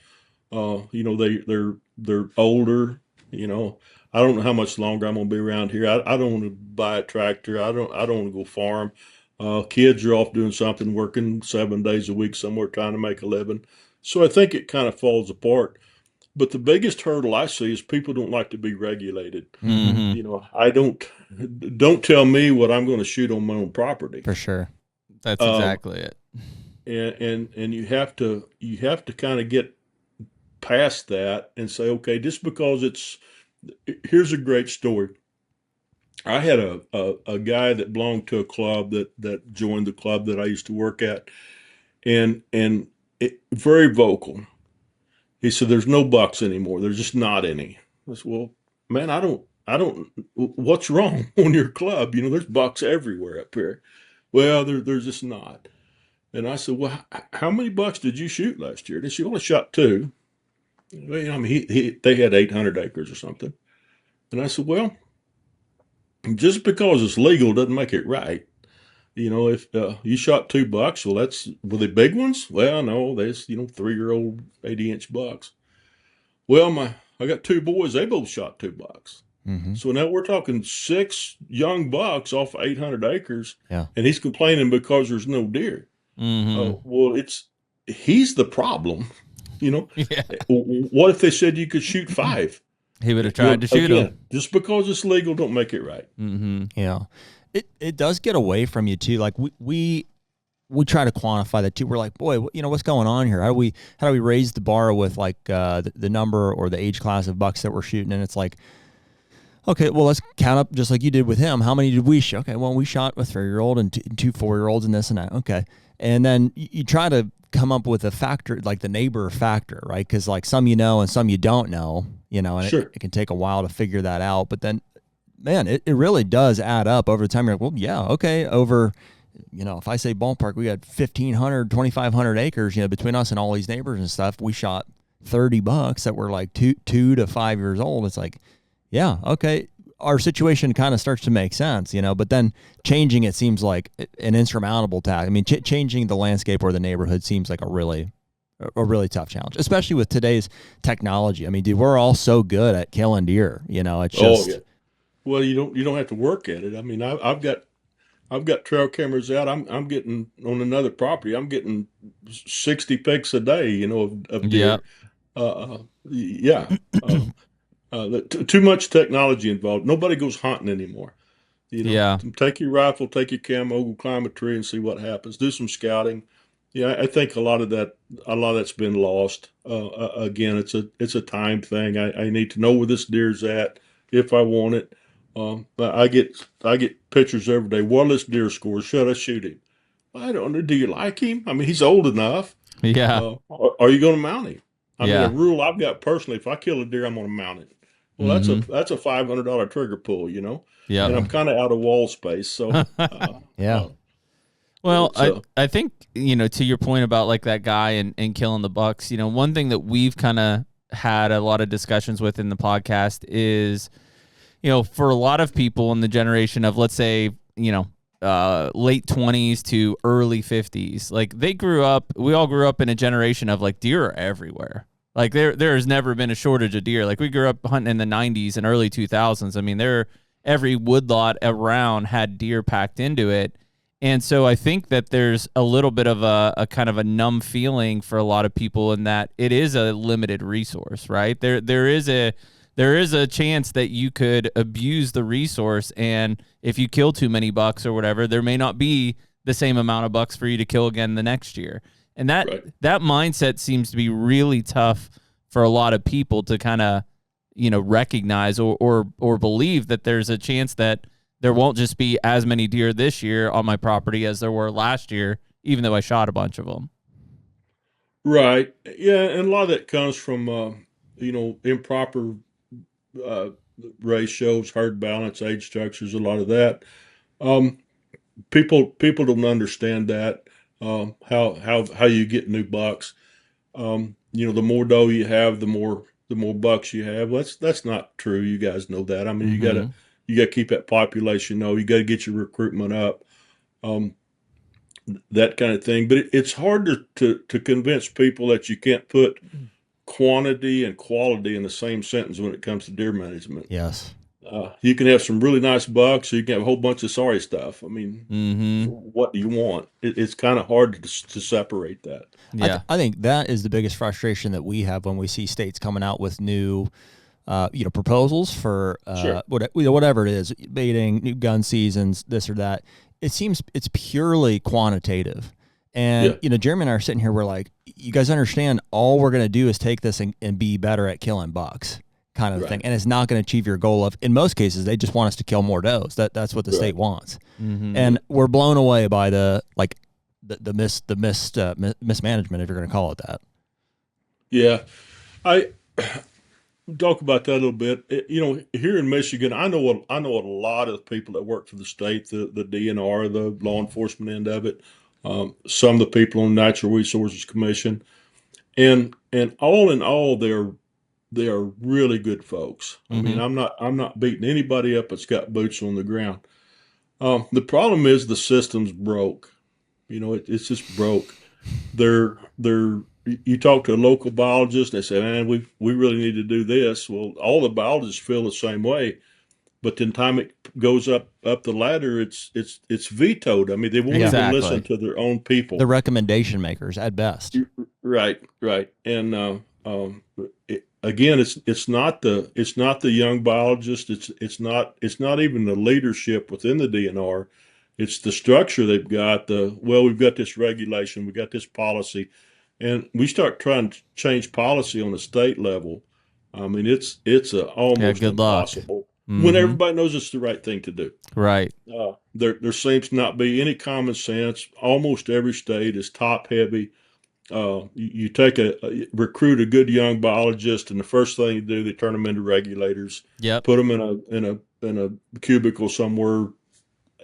they're older. I don't know how much longer I'm going to be around here. I don't want to buy a tractor. I don't want to go farm. Kids are off doing something, working 7 days a week somewhere, trying to make a living. So I think it kind of falls apart. But the biggest hurdle I see is people don't like to be regulated. Mm-hmm. I don't tell me what I'm going to shoot on my own property. For sure. That's exactly it. And you have to kind of get past that and say, okay, just because here's a great story. I had a guy that belonged to a club that joined the club that I used to work at, and very vocal. He said, "There's no bucks anymore. There's just not any." I said, "Well, man, I don't. What's wrong on your club? There's bucks everywhere up here." Well, there's just not. And I said, "Well, how many bucks did you shoot last year?" They said, "Only shot 2." Well, they had 800 acres or something. And I said, "Well, just because it's legal doesn't make it right. If you shot 2 bucks, well, were they big ones? Well, no, there's 3-year-old 80-inch bucks. Well, I got 2 boys. They both shot 2 bucks. Mm-hmm. So now we're talking 6 young bucks off 800 acres. Yeah. And he's complaining because there's no deer. Mm-hmm. Well, he's the problem. Yeah. What if they said you could shoot 5? He would have tried to shoot him. Just because it's legal don't make it right. Mm-hmm. Yeah. It does get away from you too. Like we try to quantify that too. We're like, boy, what's going on here? How do we raise the bar with like the number or the age class of bucks that we're shooting? And it's like, okay, well, let's count up just like you did with him. How many did we shoot? Okay, well, we shot a 3-year-old and 2 4-year-olds and this and that. Okay, and then you try to come up with a factor like the neighbor factor, right? Because like some and some you don't know, and Sure. it can take a while to figure that out. But then, man, it really does add up over time. You're like, well, yeah, okay, over, if I say ballpark, we got 1,500, 2,500 acres, between us and all these neighbors and stuff. We shot 30 bucks that were like 2 to 5 years old. It's like, yeah, okay, our situation kind of starts to make sense, but then changing it seems like an insurmountable task. I mean, changing the landscape or the neighborhood seems like a really tough challenge, especially with today's technology. I mean, dude, we're all so good at killing deer, it's just. Oh, yeah. Well, you don't have to work at it. I mean, I've got trail cameras out. I'm getting on another property. I'm getting 60 pics a day, of deer. Yeah. Too much technology involved. Nobody goes hunting anymore. Yeah. Take your rifle, take your camo, go climb a tree and see what happens. Do some scouting. Yeah, I think a lot of that's been lost. Again, it's a time thing. I need to know where this deer's at if I want it. But I get pictures every day. What this deer score? Should I shoot him? I don't know. Do you like him? I mean, he's old enough. Yeah. Are you going to mount him? I mean, Yeah. a rule I've got personally: if I kill a deer, I'm going to mount it. Well, that's a $500 trigger pull, Yeah. And I'm kind of out of wall space, so Yeah. Well, So- I think, to your point about like that guy and killing the bucks, one thing that we've kind of had a lot of discussions with in the podcast is, for a lot of people in the generation of, let's say, late 20s to early 50s, like we all grew up in a generation of like deer are everywhere. Like there has never been a shortage of deer. Like we grew up hunting in the 90s and early 2000s. I mean, every woodlot around had deer packed into it. And so I think that there's a little bit of a kind of a numb feeling for a lot of people in that it is a limited resource, right? There is a chance that you could abuse the resource, and if you kill too many bucks or whatever, there may not be the same amount of bucks for you to kill again the next year. And that mindset seems to be really tough for a lot of people to kind of, recognize or believe that there's a chance that there won't just be as many deer this year on my property as there were last year, even though I shot a bunch of them. Right. Yeah, and a lot of that comes from improper ratios, herd balance, age structures, a lot of that. People don't understand that, how you get new bucks. The more doe you have, the more bucks you have. Well, that's not true. You guys know that. I mean, you gotta keep that population low. You gotta get your recruitment up, that kind of thing. But it's hard to convince people that you can't put quantity and quality in the same sentence when it comes to deer management. Yes. You can have some really nice bucks, or you can have a whole bunch of sorry stuff. I mean, what do you want? It's kind of hard to separate that. Yeah. I think that is the biggest frustration that we have when we see states coming out with new, proposals for whatever it is, baiting, new gun seasons, this or that. It seems it's purely quantitative. And, Jeremy and I are sitting here, we're like, you guys understand all we're going to do is take this and be better at killing bucks kind of thing. And it's not going to achieve your goal of, in most cases, they just want us to kill more does. That's what the state wants. And we're blown away by the mismanagement, if you're going to call it that. Yeah. I talk about that a little bit. Here in Michigan, I know a lot of people that work for the state, the DNR, the law enforcement end of it. Some of the people on the Natural Resources Commission, and all in all, they are really good folks. I mean, I'm not beating anybody up that's got boots on the ground. The problem is the system's broke. It's just broke. You talk to a local biologist, and they say, "Man, we really need to do this." Well, all the biologists feel the same way. But then time it goes up the ladder, it's vetoed. I mean, they won't even listen to their own people. The recommendation makers at best. Right. And again, it's not the young biologist. It's not even the leadership within the DNR. It's the structure they've got. We've got this regulation, we got this policy, and we start trying to change policy on the state level. I mean, it's almost impossible. When everybody knows it's the right thing to do. Right. There seems to not be any common sense. Almost every state is top heavy. You recruit a good young biologist, and the first thing you do, they turn them into regulators. Yep. Put them in a cubicle somewhere.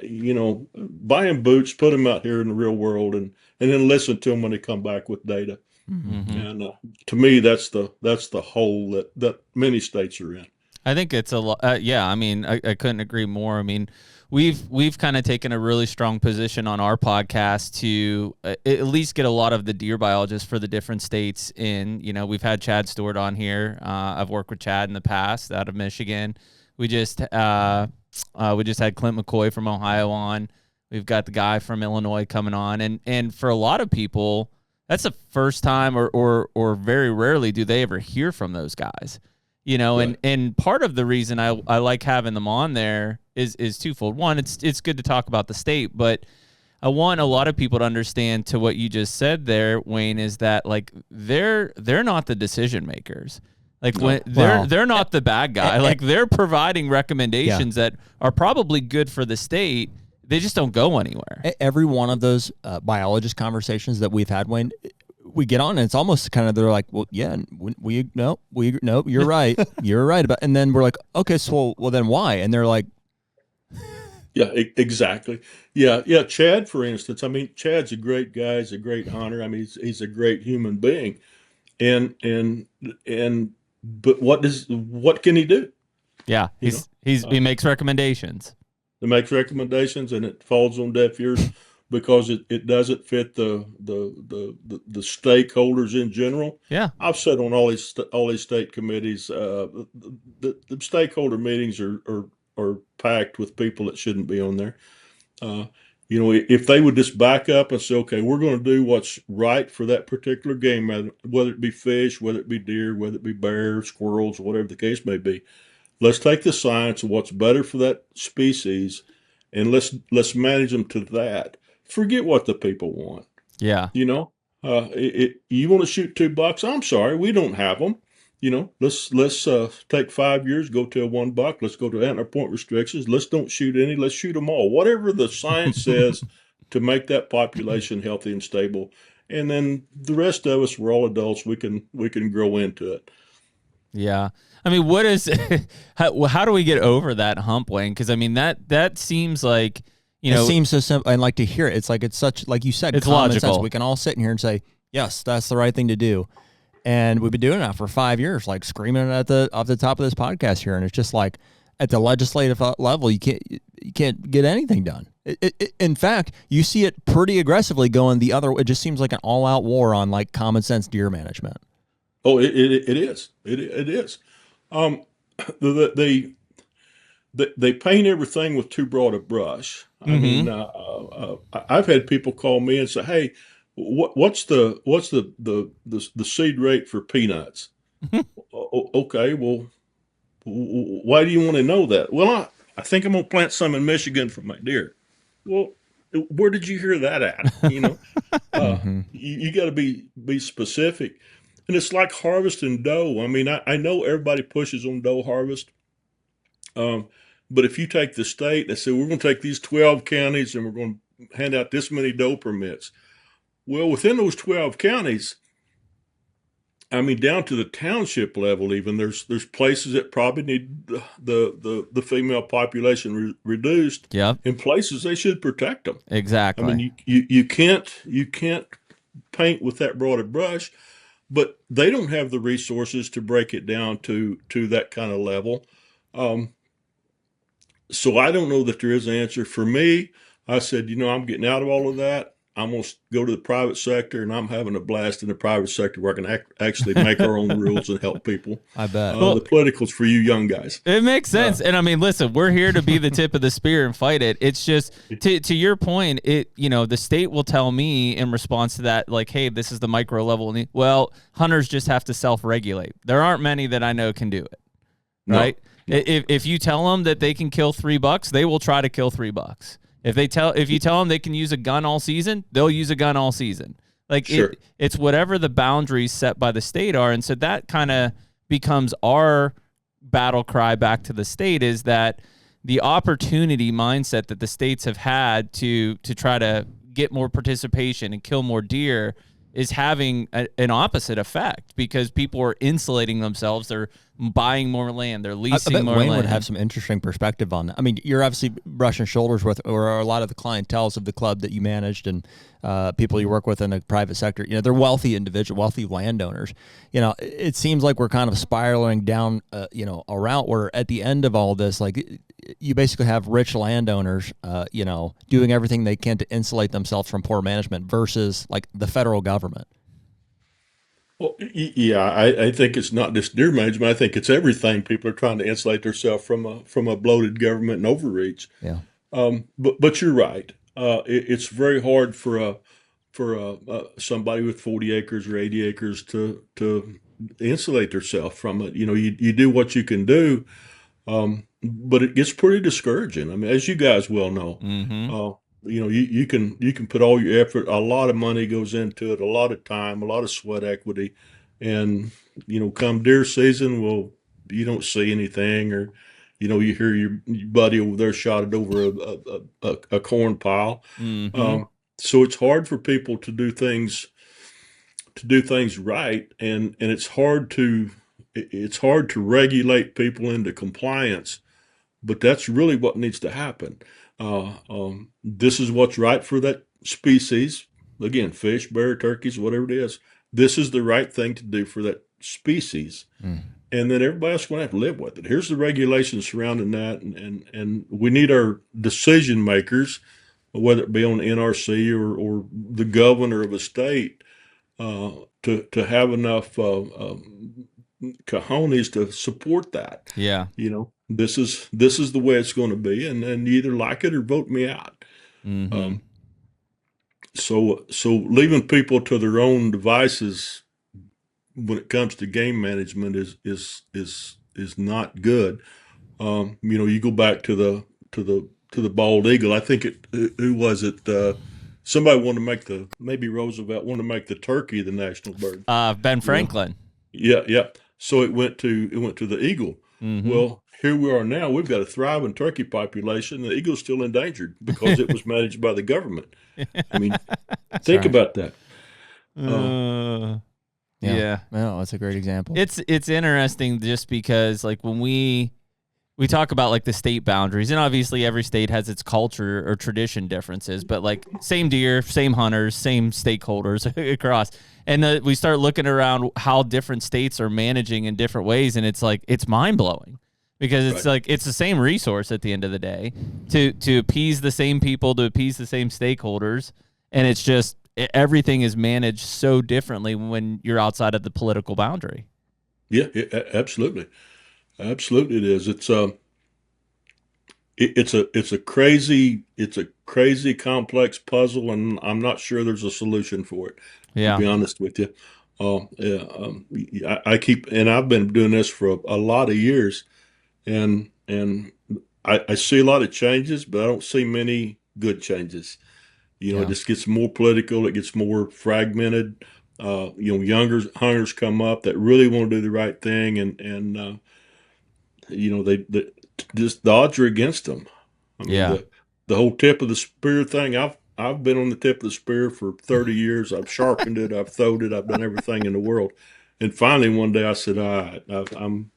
Buy them boots, put them out here in the real world, and then listen to them when they come back with data. And to me, that's the hole that many states are in. I think it's a lot. I mean, I couldn't agree more. I mean, we've kind of taken a really strong position on our podcast to at least get a lot of the deer biologists for the different states in. We've had Chad Stewart on here. I've worked with Chad in the past out of Michigan. We just had Clint McCoy from Ohio on. We've got the guy from Illinois coming on, and for a lot of people, that's the first time or very rarely do they ever hear from those guys. And part of the reason I like having them on there is twofold. One, it's good to talk about the state, but I want a lot of people to understand to what you just said there, Wayne, is that like they're not the decision makers. Like when they're not the bad guy. Like they're providing recommendations that are probably good for the state. They just don't go anywhere. Every one of those biologist conversations that we've had, Wayne, we get on and it's almost kind of, they're like, well, yeah, you're right. You're right about, and then we're like, okay, so well then why? And they're like, yeah, exactly. Yeah. Chad, for instance, I mean, Chad's a great guy. He's a great hunter. I mean, he's a great human being. But what can he do? Yeah. He makes recommendations. He makes recommendations, and it falls on deaf ears because it doesn't fit the stakeholders in general. Yeah. I've said on all these state committees, the stakeholder meetings are packed with people that shouldn't be on there. If they would just back up and say, okay, we're going to do what's right for that particular game, whether it be fish, whether it be deer, whether it be bears, squirrels, whatever the case may be. Let's take the science of what's better for that species, and let's manage them to that. Forget what the people want. Yeah. You want to shoot 2 bucks? I'm sorry, we don't have them. Let's take 5 years, go to a 1 buck. Let's go to antler point restrictions. Let's don't shoot any. Let's shoot them all. Whatever the science says to make that population healthy and stable. And then the rest of us, we're all adults. We can grow into it. Yeah. I mean, what is how do we get over that hump, Wayne? Because I mean that seems like, it seems so simple. And like to hear it, it's like, it's such, like you said, it's common logical. sense. We can all sit in here and say, yes, that's the right thing to do. And we've been doing that for 5 years, like screaming it off the top of this podcast here. And it's just like at the legislative level, you can't get anything done. In fact, you see it pretty aggressively going the other way. It just seems like an all-out war on like common sense deer management. Oh, it is. It is. They paint everything with too broad a brush. I mean, I've had people call me and say, "Hey, what's the seed rate for peanuts?" Okay, well, why do you want to know that? Well, I think I'm gonna plant some in Michigan for my deer. Well, where did you hear that at? You got to be specific, and it's like harvesting doe. I mean, I know everybody pushes on doe harvest. But if you take the state and say, we're going to take these 12 counties and we're going to hand out this many doe permits. Well, within those 12 counties, I mean, down to the township level, even there's places that probably need the female population reduced. Yeah. In places they should protect them. Exactly. I mean, you can't paint with that broad a brush, but they don't have the resources to break it down to that kind of level. So I don't know that there is an answer. For me, I said, I'm getting out of all of that. I'm going to go to the private sector, and I'm having a blast in the private sector where I can actually make our own rules and help people. I bet. The political's for you young guys. It makes sense. And I mean, listen, we're here to be the tip of the spear and fight it. It's just, to your point, the state will tell me in response to that, like, hey, this is the micro level. Well, hunters just have to self-regulate. There aren't many that I know can do it, right? No. If you tell them that they can kill $3, they will try to kill $3. If you tell them they can use a gun all season, they'll use a gun all season. Like sure. It's whatever the boundaries set by the state are, and so that kind of becomes our battle cry back to the state, is that the opportunity mindset that the states have had to try to get more participation and kill more deer is having an opposite effect, because people are insulating themselves. They're buying more land. They're leasing more land. Wayne would have some interesting perspective on that. I mean, you're obviously brushing shoulders with, or a lot of the clientels of the club that you managed and people you work with in the private sector. They're wealthy individuals, wealthy landowners. It seems like we're kind of spiraling down, a route where at the end of all this, like you basically have rich landowners, doing everything they can to insulate themselves from poor management versus like the federal government. Well, yeah, I think it's not just deer management. I think it's everything. People are trying to insulate themselves from a bloated government and overreach. Yeah. But you're right. It's very hard for somebody with 40 acres or 80 acres to insulate themselves from it. You do what you can do, but it gets pretty discouraging. I mean, as you guys well know. Mm-hmm. You can put all your effort. A lot of money goes into it, a lot of time, a lot of sweat equity, and come deer season, well, you don't see anything, or you hear your buddy over there shot it over a corn pile. Mm-hmm. So it's hard for people to do things right, and it's hard to regulate people into compliance, but that's really what needs to happen. This is what's right for that species. Again, fish, bear, turkeys, whatever it is. This is the right thing to do for that species. Mm. And then everybody else is going to have to live with it. Here's the regulations surrounding that. And we need our decision makers, whether it be on NRC or the governor of a state, to have enough cojones to support that. Yeah. This is the way it's going to be, and you either like it or vote me out. Mm-hmm. So leaving people to their own devices when it comes to game management is not good. You go back to the bald eagle. I think who was it? somebody wanted to make maybe Roosevelt wanted to make the turkey the national bird. Ben Franklin. Yeah. So it went to the eagle. Mm-hmm. Well, here we are now. We've got a thriving turkey population. The eagle's still endangered because it was managed by the government. I mean, think about that. Yeah. No, that's a great example. It's interesting just because like when we talk about like the state boundaries, and obviously every state has its culture or tradition differences, but like same deer, same hunters, same stakeholders across. And we start looking around how different states are managing in different ways, and it's like it's mind-blowing because it's like it's the same resource at the end of the day to appease the same people, to appease the same stakeholders, and it's just everything is managed so differently when you're outside of the political boundary. Yeah, absolutely. Absolutely, it is. It's a crazy complex puzzle, and I'm not sure there's a solution for it. Yeah, to be honest with you, I've been doing this for a lot of years, and I see a lot of changes, but I don't see many good changes. It just gets more political. It gets more fragmented. Younger hunters come up that really want to do the right thing, and they just the odds are against them. I mean, the whole tip of the spear thing. I've been on the tip of the spear for 30 years. I've sharpened it. I've throwed it. I've done everything in the world. And finally, one day I said, "All right, I'm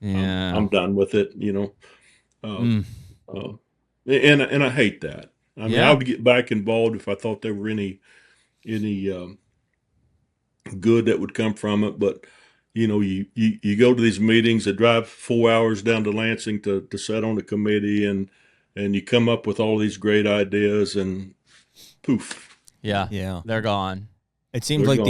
done with it." And I hate that. I mean, I would get back involved if I thought there were any good that would come from it. But you go to these meetings, that drive 4 hours down to Lansing to sit on the committee, and you come up with all these great ideas, and poof. Yeah, they're gone. It seems like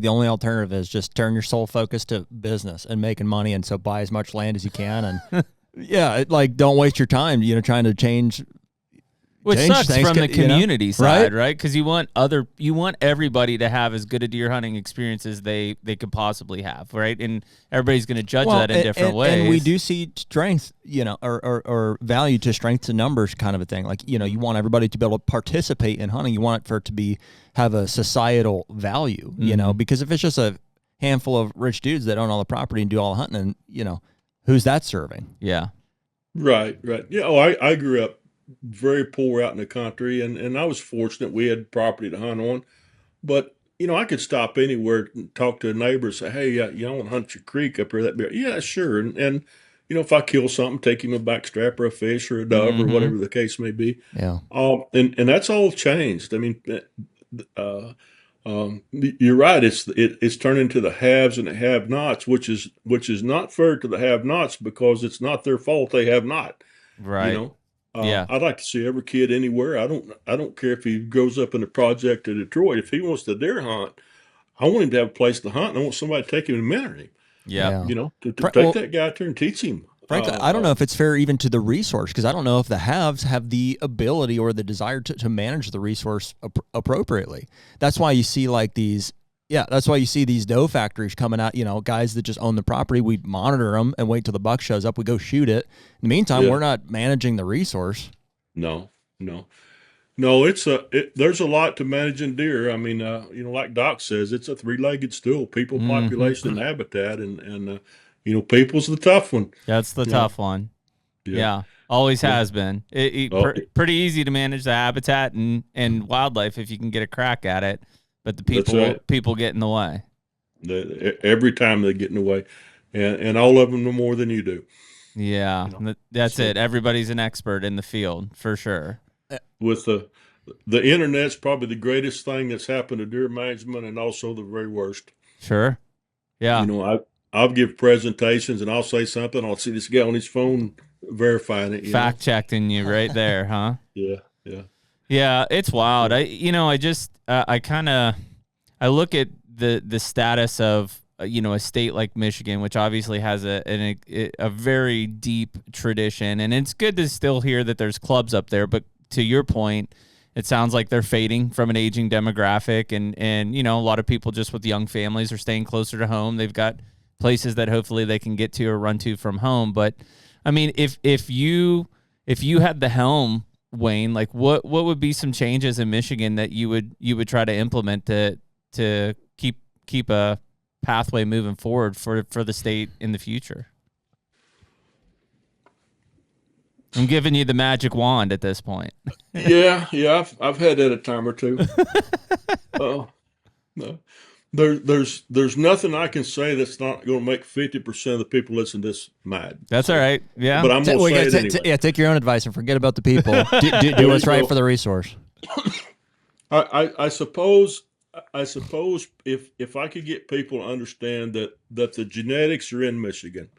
the only alternative is just turn your sole focus to business and making money, and so buy as much land as you can, and don't waste your time, trying to change. Which sucks things, from the community side, right? Because you want everybody to have as good a deer hunting experience as they could possibly have, right? And everybody's going to judge that in different ways. And we do see strength, or value to strength to numbers kind of a thing. Like, you want everybody to be able to participate in hunting. You want it for it to have a societal value, because if it's just a handful of rich dudes that own all the property and do all the hunting, and who's that serving? Yeah. Right. Yeah. I grew up very poor out in the country, and I was fortunate we had property to hunt on. But I could stop anywhere and talk to a neighbor and say, "Hey, you want to hunt your creek up here?" That'd be, yeah, sure. And if I kill something, take him a backstrap or a fish or a dove or whatever the case may be. Yeah. And that's all changed. I mean, you're right. It's turned into the haves and the have-nots, which is not fair to the have-nots because it's not their fault they have not. Right. I'd like to see every kid anywhere. I don't care if he grows up in the project of Detroit. If he wants to deer hunt, I want him to have a place to hunt, and I want somebody to take him and mentor him. Yeah. To take that guy out there and teach him. Frankly, I don't know if it's fair even to the resource, because I don't know if the haves have the ability or the desire to manage the resource appropriately. That's why you see these doe factories coming out, guys that just own the property. We monitor them and wait till the buck shows up. We go shoot it. In the meantime, we're not managing the resource. No. There's a lot to managing deer. I mean, like Doc says, it's a three-legged stool: people, population, and habitat. And people's the tough one. That's the tough one. Yeah. Always has been. Pretty easy to manage the habitat and wildlife if you can get a crack at it. But the people get in the way. Every time they get in the way, and all of them know more than you do. Yeah, that's it. Everybody's an expert in the field for sure. With the internet's probably the greatest thing that's happened to deer management, and also the very worst. Sure. Yeah. I'll give presentations, and I'll say something. I'll see this guy on his phone verifying it. Fact checking you right there, huh? Yeah. Yeah, it's wild. I look at the status of a state like Michigan, which obviously has a very deep tradition, and it's good to still hear that there's clubs up there. But to your point, it sounds like they're fading from an aging demographic, and a lot of people just with young families are staying closer to home. They've got places that hopefully they can get to or run to from home. But I mean, if you had the helm Wayne, like what would be some changes in Michigan that you would try to implement to keep a pathway moving forward for the state in the future? I'm giving you the magic wand at this point. Yeah, I've had that a time or two. No. There's nothing I can say that's not going to make 50% of the people listen to this mad. That's all right. Yeah, but I'm going to say it anyway. Take your own advice and forget about the people. do what's right for the resource. I suppose if I could get people to understand that the genetics are in Michigan.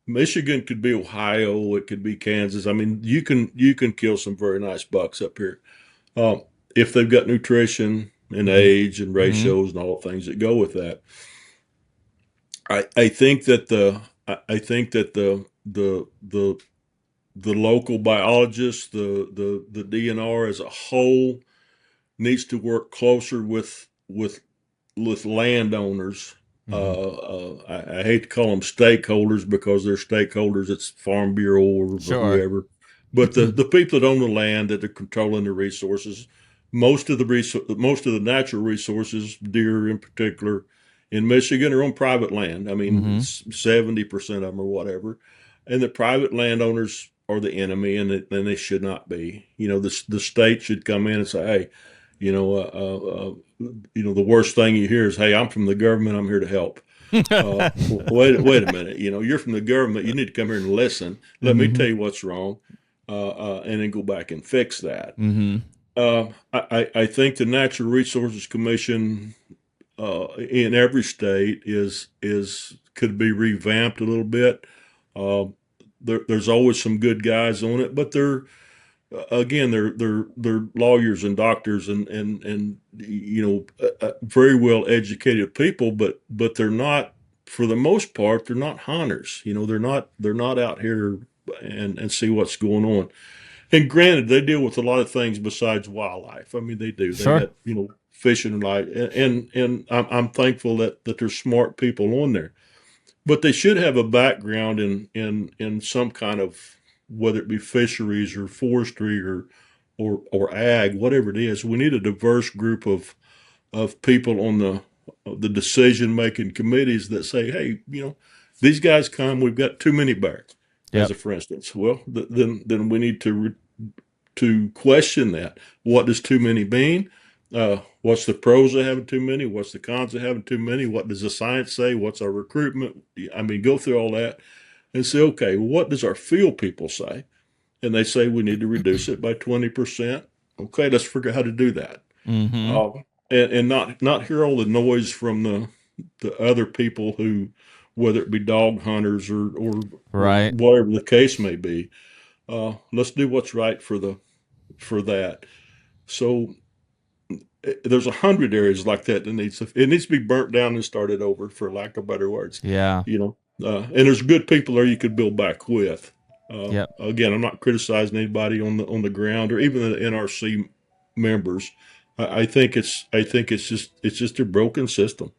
Michigan could be Ohio, it could be Kansas. I mean, you can kill some very nice bucks up here if they've got nutrition and age and ratios and all the things that go with that. I think that the local biologists, the DNR as a whole needs to work closer with landowners. I hate to call them stakeholders because they're stakeholders. It's Farm Bureau or whoever, but the people that own the land, that are controlling the resources, most of the natural resources, deer in particular, in Michigan are on private land. I mean, 70% of them or whatever, and the private landowners are the enemy, and they should not be. The state should come in and say, hey, the worst thing you hear is, hey, I'm from the government, I'm here to help. Wait a minute. You're from the government, you need to come here and listen. Let me tell you what's wrong, and then go back and fix that. I think the Natural Resources Commission in every state could be revamped a little bit. There's always some good guys on it, but they're lawyers and doctors and very well educated people, but they're not, for the most part, they're not hunters. They're not out here and see what's going on. And granted, they deal with a lot of things besides wildlife. I mean, they do. They got, fishing and life, and I'm thankful that there's smart people on there, but they should have a background in some kind of, whether it be fisheries or forestry or ag, whatever it is. We need a diverse group of people on the decision-making committees that say, hey, these guys come, we've got too many bears, as a for instance. Well, then we need to question that. What does too many mean? What's the pros of having too many? What's the cons of having too many? What does the science say? What's our recruitment? I mean, go through all that and say, okay, what does our field people say? And they say we need to reduce it by 20%. Okay, let's figure out how to do that. And not hear all the noise from the other people who, whether it be dog hunters or whatever the case may be. Let's do what's right for that. So there's 100 areas like that it needs to be burnt down and started over, for lack of better words. Yeah. And there's good people there you could build back with. Again, I'm not criticizing anybody on the ground or even the NRC members. I think it's just a broken system.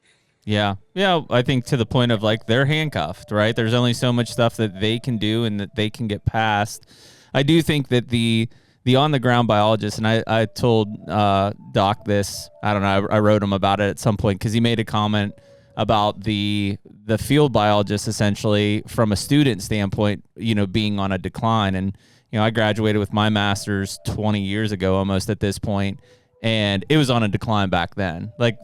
Yeah. I think to the point of, like, they're handcuffed, right? There's only so much stuff that they can do and that they can get past. I do think that the on the ground biologist, and I told Doc this, I don't know, I wrote him about it at some point because he made a comment about the field biologist, essentially from a student standpoint, being on a decline. And, I graduated with my master's 20 years ago almost at this point, and it was on a decline back then. Like,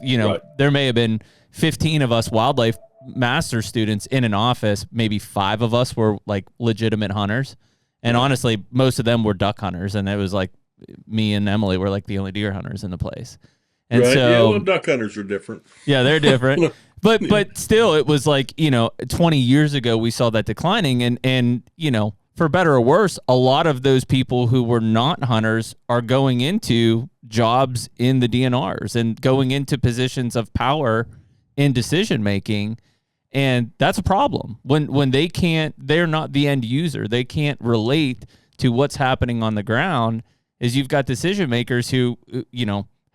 there may have been 15 of us wildlife master students in an office. Maybe 5 of us were like legitimate hunters. And honestly, most of them were duck hunters. And it was like me and Emily were like the only deer hunters in the place. And so duck hunters are different. Yeah, they're different. But still, it was like, 20 years ago, we saw that declining. And for better or worse, a lot of those people who were not hunters are going into jobs in the DNRs and going into positions of power in decision making. And that's a problem when they're not the end user. They can't relate to what's happening on the ground. Is you've got decision makers who,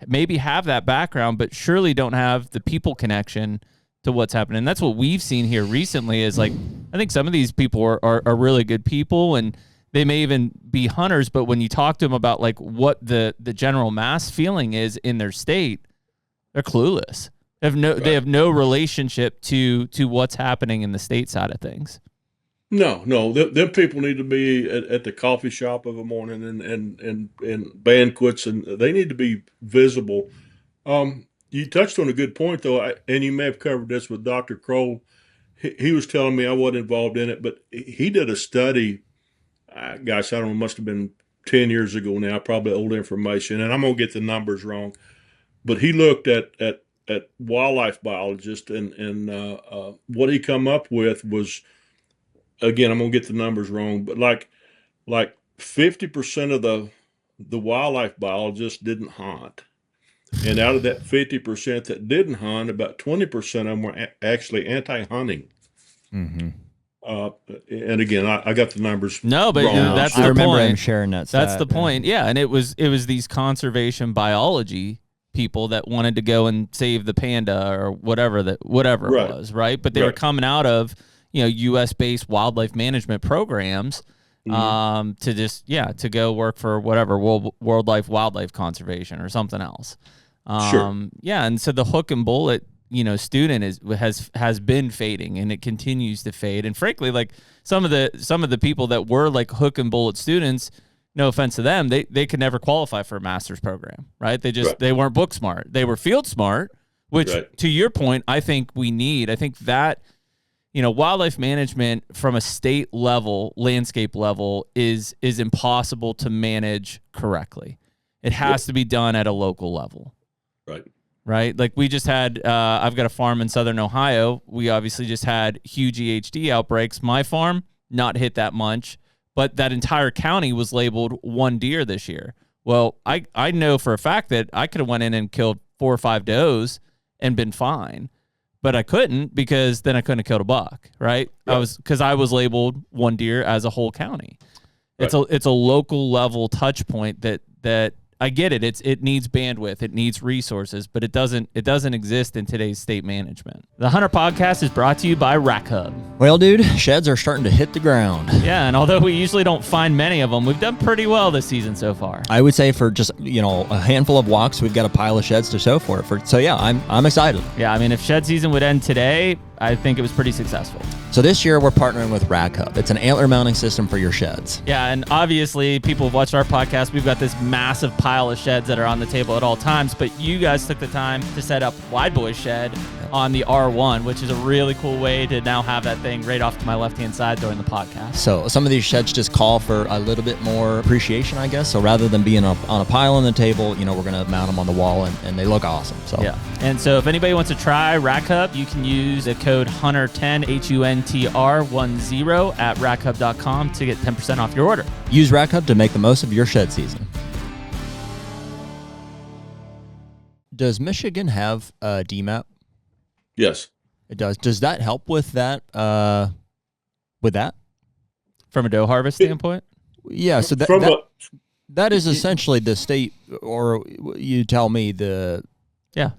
maybe have that background, but surely don't have the people connection to what's happening. And that's what we've seen here recently is, like, I think some of these people are really good people, and They may even be hunters, but when you talk to them about like what the general mass feeling is in their state, they're clueless. They have no relationship to what's happening in the state side of things. No. Them people need to be at the coffee shop of a morning and banquets, and they need to be visible. You touched on a good point, though, and you may have covered this with Dr. Kroll. He was telling me, I wasn't involved in it, but he did a study. Gosh, I don't know, must have been 10 years ago now, probably old information, and I'm going to get the numbers wrong. But he looked at wildlife biologists, and what he come up with was, again, I'm going to get the numbers wrong, but like 50% of the wildlife biologists didn't hunt. And out of that 50% that didn't hunt, about 20% of them were actually anti-hunting. Mm-hmm. And again, I got the numbers. No, but wrong. that's I the remember point. him sharing that. That's the point. Yeah, and it was these conservation biology people that wanted to go and save the panda or whatever it was, right? But they were coming out of U.S. based wildlife management programs. To just to go work for whatever wildlife conservation or something else. And so the hook and bullet student has been fading, and it continues to fade. And frankly, like some of the people that were like hook and bullet students, no offense to them, they could never qualify for a master's program, right? They weren't book smart, they were field smart, which to your point, I think we need. I think that wildlife management from a state level, landscape level is impossible to manage correctly. It has to be done at a local level. Right? Like we just had, I've got a farm in Southern Ohio. We obviously just had huge EHD outbreaks. My farm, not hit that much, but that entire county was labeled one deer this year. Well, I know for a fact that I could have went in and killed 4 or 5 does and been fine. But I couldn't, because then I couldn't have killed a buck, right? I was labeled one deer as a whole county. It's a local level touch point that I get it. It needs bandwidth, it needs resources, but it doesn't exist in today's state management. The HUNTR Podcast is brought to you by Rack Hub. Well, dude, sheds are starting to hit the ground. Yeah, and although we usually don't find many of them, we've done pretty well this season so far. I would say for just a handful of walks, we've got a pile of sheds to show for it. So yeah, I'm excited. Yeah, I mean, if shed season would end today, I think it was pretty successful. So this year we're partnering with Rack Hub. It's an antler mounting system for your sheds. Yeah, and obviously people have watched our podcast. We've got this massive pile of sheds that are on the table at all times, but you guys took the time to set up Wide Boy's shed on the R1, which is a really cool way to now have that thing right off to my left-hand side during the podcast. So some of these sheds just call for a little bit more appreciation, I guess. So rather than being on a pile on the table, we're going to mount them on the wall, and they look awesome. So yeah. And so if anybody wants to try Rack Hub, you can use the code HUNTR10, HUNTR10 at rackhub.com to get 10% off your order. Use Rack Hub to make the most of your shed season. Does Michigan have a DMAP? Yes. It does. Does that help with that? From a doe harvest standpoint? Yeah. So that is essentially the state, or you tell me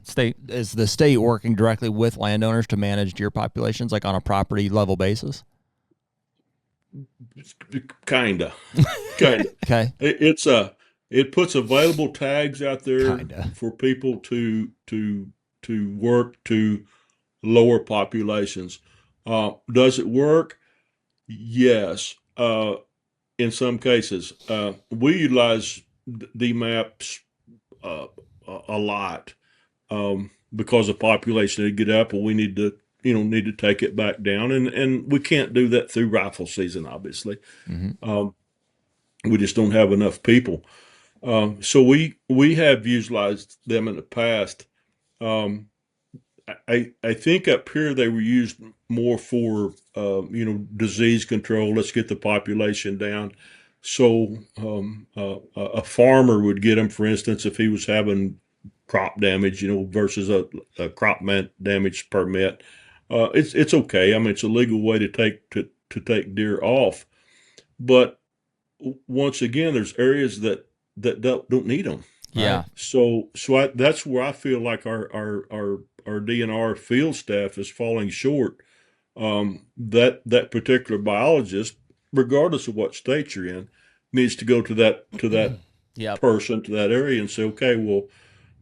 state. Is the state working directly with landowners to manage deer populations, like on a property level basis? Kinda. Okay. It puts available tags out there for people to work to lower populations. Does it work? Yes. In some cases, we utilize DMAPs a lot because of population to get up, and we need to take it back down, and we can't do that through rifle season, obviously. Mm-hmm. We just don't have enough people. So we have utilized them in the past. I think up here they were used more for disease control. Let's get the population down. So a farmer would get them, for instance, if he was having crop damage, versus a crop damage permit. It's okay. I mean, it's a legal way to take deer off. But once again, there's areas that don't need them. Yeah. Right? So that's where I feel like our DNR field staff is falling short. That particular biologist regardless of what state you're in, needs to go to that Yep. person, to that area, and say, okay, we'll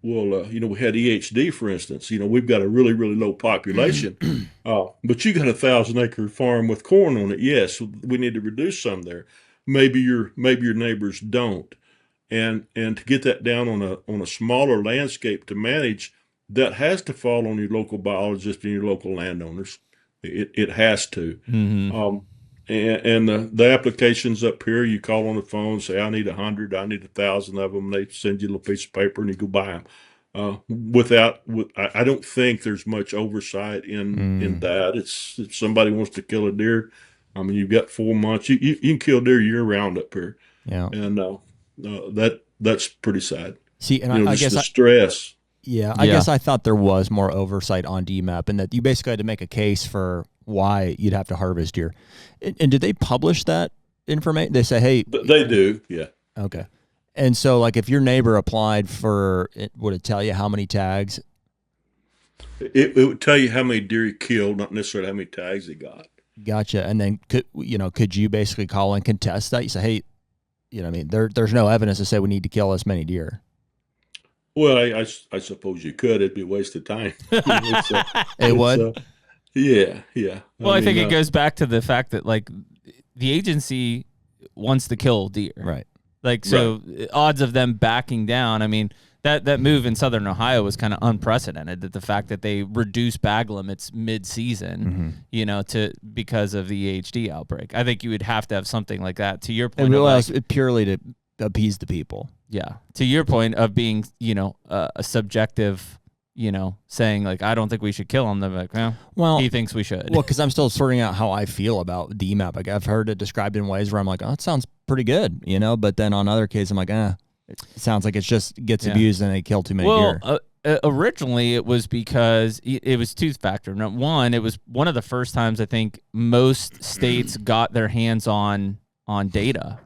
we had EHD, for instance. We've got a really, really low population, but you got 1,000-acre farm with corn on it. Yes, we need to reduce some there. Maybe your neighbors don't, and to get that down on a smaller landscape to manage, that has to fall on your local biologists and your local landowners. It has to. Mm-hmm. And the applications up here, you call on the phone, say, I need 100, I need 1,000 of them. They send you a little piece of paper and you go buy them. I don't think there's much oversight in that. It's if somebody wants to kill a deer, I mean, you've got 4 months. You can kill deer year round up here. Yeah. And that's pretty sad. See, and I guess the stress. I guess I thought there was more oversight on DMAP, and that you basically had to make a case for why you'd have to harvest deer. And did they publish that information? They say, hey, they do, yeah. Okay. And so, like, if your neighbor applied for it, would it tell you how many tags? It would tell you how many deer he killed, not necessarily how many tags he got. Gotcha. And then could you basically call and contest that? You say, hey, I mean, there's no evidence to say we need to kill this many deer. Well, I suppose you could. It'd be a waste of time. It would? Yeah. Well, I think it goes back to the fact that, like, the agency wants to kill deer. Right. Like, so odds of them backing down, I mean, that move in southern Ohio was kind of unprecedented, that the fact that they reduced bag limits mid-season, because of the EHD outbreak. I think you would have to have something like that. To your point, it purely to appease the people. Yeah. To your point of being, a subjective, saying, like, I don't think we should kill him. They're like, well, he thinks we should. Well, because I'm still sorting out how I feel about DMAP. Like, I've heard it described in ways where I'm like, oh, it sounds pretty good, but then on other cases, I'm like, it sounds like it just gets abused and they kill too many deer. Originally, it was because it was two factor. One, it was one of the first times I think most states got their hands on data,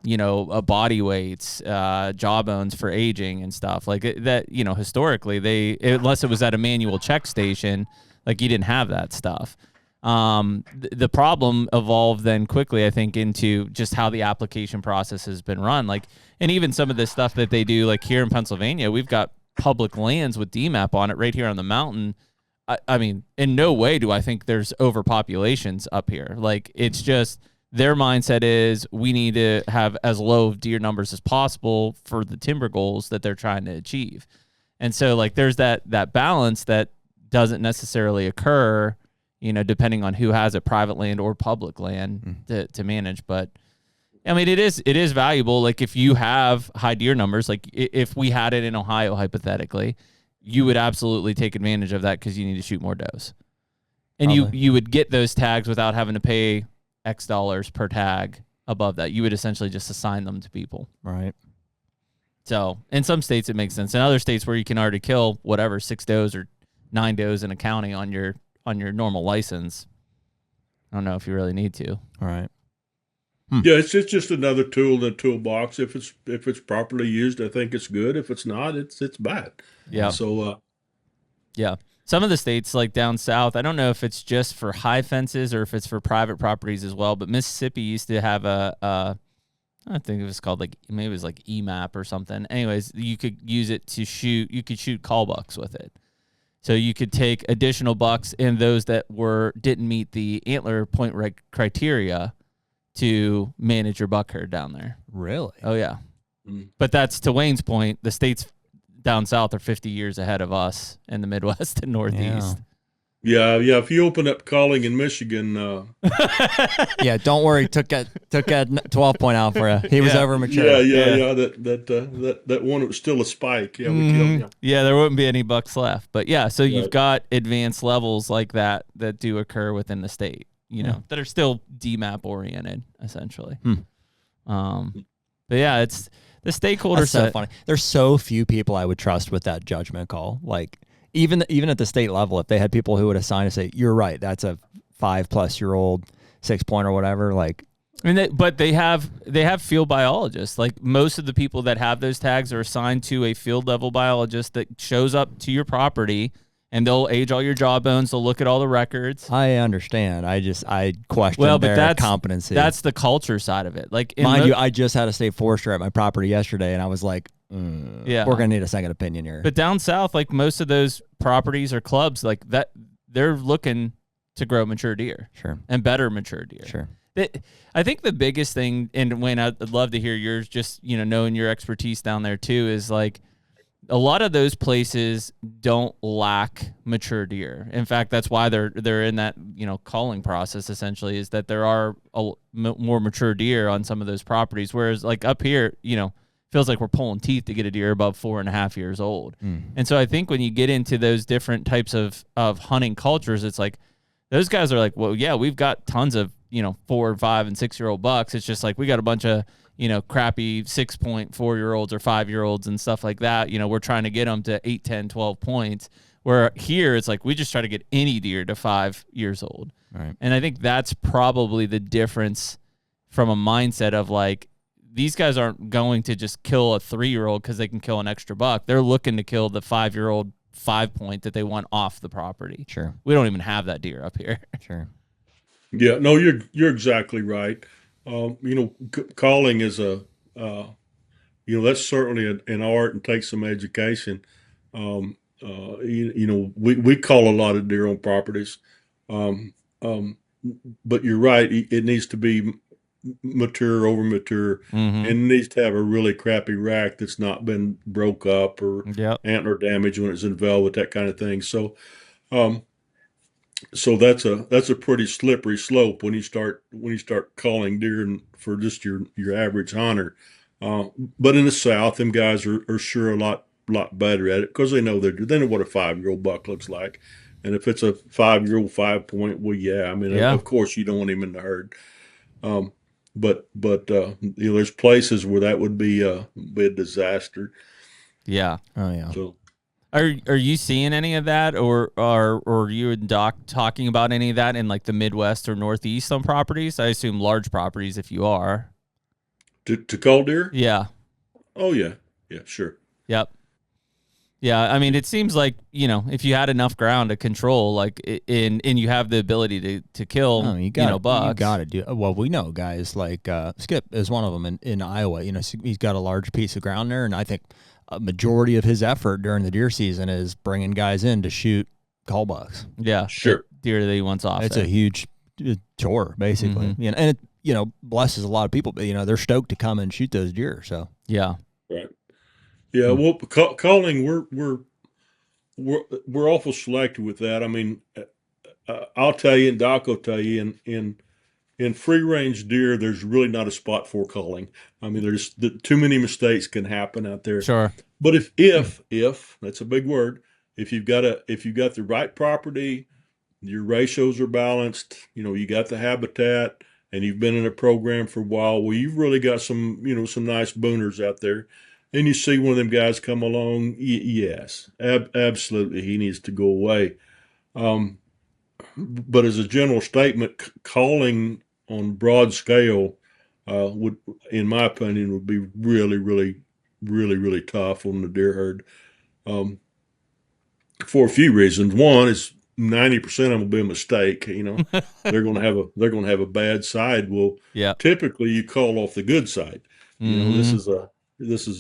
body weights, jawbones for aging and stuff like that. Historically, unless it was at a manual check station, like, you didn't have that stuff. The problem evolved then quickly, I think, into just how the application process has been run. Like, and even some of this stuff that they do, like here in Pennsylvania, we've got public lands with DMAP on it right here on the mountain. I mean, in no way do I think there's overpopulations up here. Like, it's just their mindset is we need to have as low of deer numbers as possible for the timber goals that they're trying to achieve. And so, like, there's that balance that doesn't necessarily occur, depending on who has it, private land or public land to manage. But I mean, it is valuable. Like, if you have high deer numbers, like if we had it in Ohio, hypothetically, you would absolutely take advantage of that because you need to shoot more does. And you would get those tags without having to pay X dollars per tag above that. You would essentially just assign them to people. Right. So in some states, it makes sense. In other states where you can already kill 6 does or 9 does in a county on your normal license, I don't know if you really need to. All right. Yeah, it's just another tool in the toolbox. If it's properly used, I think it's good. If it's not, it's bad. Yeah. So some of the states, like down south, I don't know if it's just for high fences or if it's for private properties as well, but Mississippi used to have I think it was called, like, maybe it was like EMAP or something. Anyways, you could use it to shoot. You could shoot call bucks with it. So you could take additional bucks and those that didn't meet the antler point criteria to manage your buck herd down there. Really? Oh, yeah. But that's, to Wayne's point, the states down south are 50 years ahead of us in the Midwest and Northeast. Yeah. If you open up calling in Michigan, yeah, don't worry. Took that 12 point out for you. He was over mature. Yeah. That one was still a spike. Yeah, we killed him. Yeah, there wouldn't be any bucks left. But yeah, so you've got advanced levels like that do occur within the state. That are still DMAP oriented, essentially. But yeah, it's the stakeholders. That's so funny. There's so few people I would trust with that judgment call. Like, even at the state level, if they had people who would assign and say, "You're right, that's a 5+ year old 6-point or whatever," like. But they have field biologists. Like, most of the people that have those tags are assigned to a field level biologist that shows up to your property and they'll age all your jawbones. They'll look at all the records. I understand. I question their competency. That's the culture side of it. Like, mind you, I just had a state forester at my property yesterday, and I was like, yeah, we're gonna need a second opinion here. But down south, like most of those properties or clubs, like that, they're looking to grow mature deer, sure, and better mature deer, sure. I think the biggest thing, and Wayne, I'd love to hear yours, just knowing your expertise down there too, is like a lot of those places don't lack mature deer. In fact, that's why they're in that calling process. Essentially, is that there are more mature deer on some of those properties, whereas like up here, feels like we're pulling teeth to get a deer above 4.5 years old. And so I think when you get into those different types of hunting cultures, it's like those guys are like, well, yeah, we've got tons of 4, 5, and 6 year old bucks. It's just like we got a bunch of crappy 6.4-year-olds or 5-year-olds and stuff like that. We're trying to get them to 8, 10, 12 points. Where here it's like we just try to get any deer to 5 years old. Right. And I think that's probably the difference from a mindset of like, these guys aren't going to just kill a 3-year-old because they can kill an extra buck. They're looking to kill the 5-year-old 5-point that they want off the property. Sure. We don't even have that deer up here. Sure. Yeah, no, you're exactly right. Calling is that's certainly an art and takes some education. We call a lot of deer on properties, but you're right. It needs to be mature, over mature, and it needs to have a really crappy rack that's not been broke up or antler damage when it's in velvet, that kind of thing. So that's a pretty slippery slope when you start calling deer for just your average hunter. But in the South, them guys are sure a lot better at it because they know they know what a 5-year-old buck looks like, and if it's a 5-year-old 5-point, well, of course you don't want him in the herd. But there's places where that would be a disaster. Yeah. Oh yeah. So. Are you seeing any of that, or are you and Doc talking about any of that in like the Midwest or Northeast on properties? I assume large properties if you are. To call deer? Yeah. Oh yeah, sure. Yep. Yeah, I mean, it seems like if you had enough ground to control, like and you have the ability to kill, bucks. You got to do. Well, we know guys like Skip is one of them in Iowa. He's got a large piece of ground there, and I think a majority of his effort during the deer season is bringing guys in to shoot call bucks. Yeah, sure. Deer that he wants off. It's there. a huge chore, basically. And it blesses a lot of people. But they're stoked to come and shoot those deer. So yeah, right. Yeah, well, calling we're awful selective with that. I mean, I'll tell you, and Doc will tell you, in free range deer, there's really not a spot for calling. I mean, there's too many mistakes can happen out there. Sure. But if that's a big word, if you've got the right property, your ratios are balanced, you got the habitat, and you've been in a program for a while, well, you've really got some nice booners out there. And you see one of them guys come along, yes, absolutely, he needs to go away. But as a general statement, calling on broad scale would, in my opinion, would be really, really, really, really tough on the deer herd for a few reasons. One is 90% of them will be a mistake. They're going to have a bad side. Well, typically you call off the good side. This is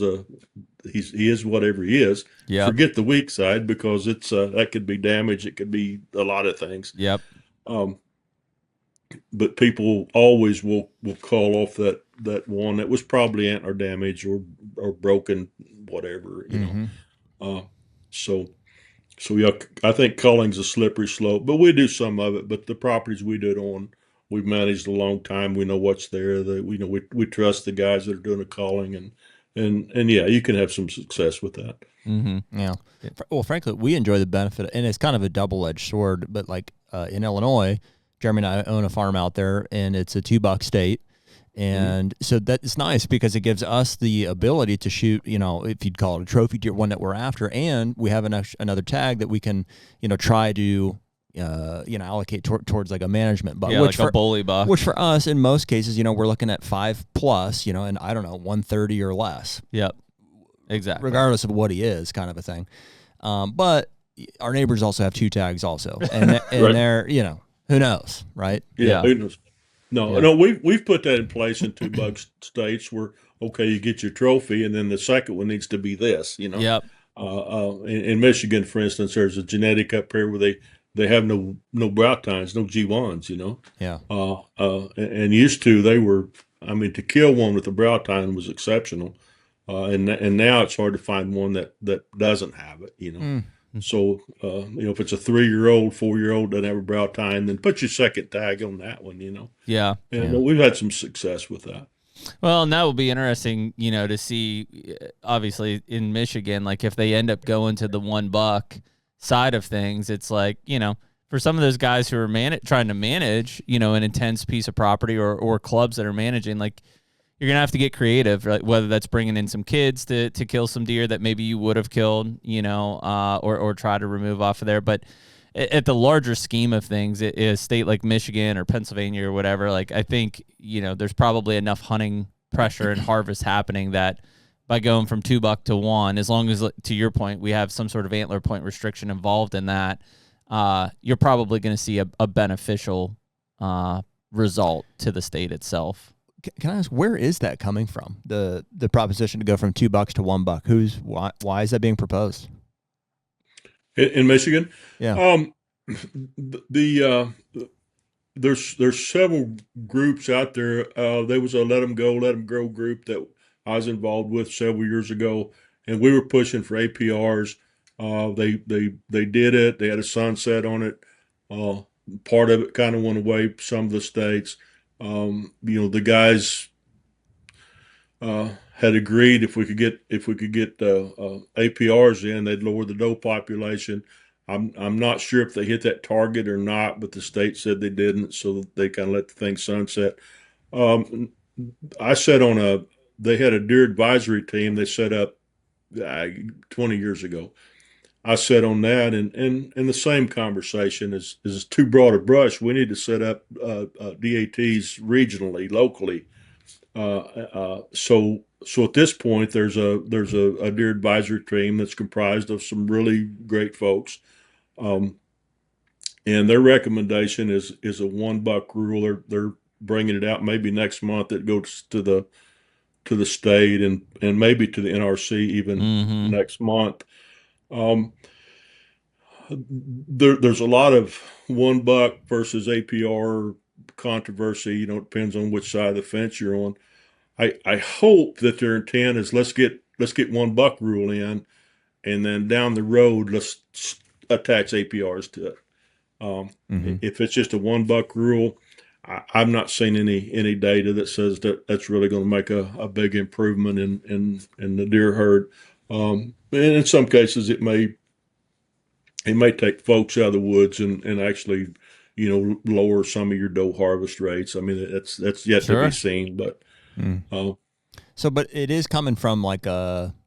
he is whatever he is. Yep. Forget the weak side because it's that could be damage. It could be a lot of things. Yep. But people always will call off that one that was probably antler damage or broken, whatever, So yeah, I think calling's a slippery slope, but we do some of it. But the properties we do it on, we've managed a long time. We know what's there. We trust the guys that are doing the calling, and yeah, you can have some success with that. Mm-hmm. Yeah. Well, frankly, we enjoy the benefit, and it's kind of a double-edged sword. But like in Illinois, Jeremy and I own a farm out there, and it's a 2-buck state. And so that is nice because it gives us the ability to shoot, if you'd call it a trophy deer, one that we're after, and we have another tag that we can, try to, allocate towards like a management buck, like a bully buck. Which for us, in most cases, we're looking at 5+, and I don't know, 130 or less. Yep, exactly. Regardless of what he is, kind of a thing. But our neighbors also have 2 tags also, and Right. they're, who knows, right? Yeah. Yeah. Who knows? No, we've put that in place in 2 buck states where, okay, you get your trophy, and then the second one needs to be this, Yep. In Michigan, for instance, there's a genetic up here where they have no brow tines, no G1s, Yeah. And used to, they were, I mean, to kill one with a brow tine was exceptional. And now it's hard to find one that doesn't have it. So if it's a 3-year-old, 4-year-old doesn't have a brow tine, then put your second tag on that one. Yeah. And we've had some success with that. Well, and that will be interesting, to see, obviously, in Michigan, like if they end up going to the 1 buck side of things, it's like, for some of those guys who are trying to manage, an intense piece of property or clubs that are managing, like you're going to have to get creative, right? Whether that's bringing in some kids to kill some deer that maybe you would have killed, or try to remove off of there. But at the larger scheme of things, a state like Michigan or Pennsylvania or whatever, like I think, there's probably enough hunting pressure and harvest happening that by going from 2 buck to 1, as long as, to your point, we have some sort of antler point restriction involved in that, you're probably going to see a beneficial result to the state itself. Can I ask, where is that coming from? The proposition to go from 2 bucks to 1 buck. Why is that being proposed? In Michigan? Yeah. There's several groups out there. There was a Let 'em Go, Let 'em Grow group that I was involved with several years ago, and we were pushing for APRs. They did it. They had a sunset on it. Part of it kind of went away. Some of the states, the guys had agreed if we could get APRs in, they'd lower the doe population. I'm not sure if they hit that target or not, but the state said they didn't, so they kind of let the thing sunset. I sat on they had a deer advisory team they set up 20 years ago. I sat on that, and the same conversation is too broad a brush. We need to set up DATs regionally, locally. So at this point, there's a deer advisory team that's comprised of some really great folks, and their recommendation is a 1 buck rule. They're bringing it out maybe next month. It goes to the state and maybe to the NRC even next month. There's a lot of 1 buck versus APR controversy. It depends on which side of the fence you're on. I hope that their intent is let's get 1 buck rule in, and then down the road let's attach APRs to it. If it's just a 1 buck rule, I've not seen any data that says that that's really going to make a big improvement in the deer herd. And in some cases, it may take folks out of the woods and actually, lower some of your doe harvest rates. I mean, that's yet to be seen, but. But it is coming from like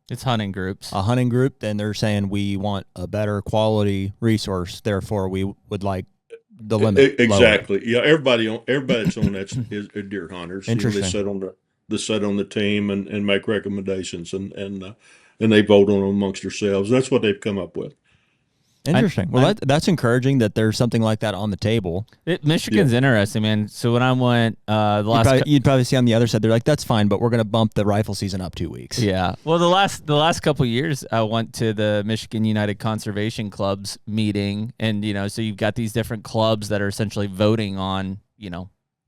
it's hunting groups, a hunting group. Then they're saying we want a better quality resource. Therefore, we would like the limit. Exactly. lower. Yeah. Everybody that's on that is deer hunters. Interesting. They sit on the team and make recommendations and they vote on them amongst themselves. That's what they've come up with. Interesting. That's encouraging that there's something like that on the table. Michigan's interesting, man. So when I went you'd probably see on the other side, they're like, that's fine, but we're going to bump the rifle season up 2 weeks. Yeah. Well, the last couple of years, I went to the Michigan United Conservation Clubs meeting, and so you've got these different clubs that are essentially voting on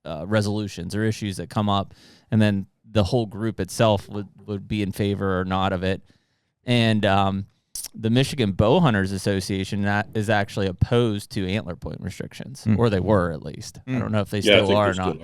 resolutions or issues that come up, and then the whole group itself would be in favor or not of it, and the Michigan Bow Hunters Association is actually opposed to antler point restrictions, or they were at least. I don't know if they still are or not.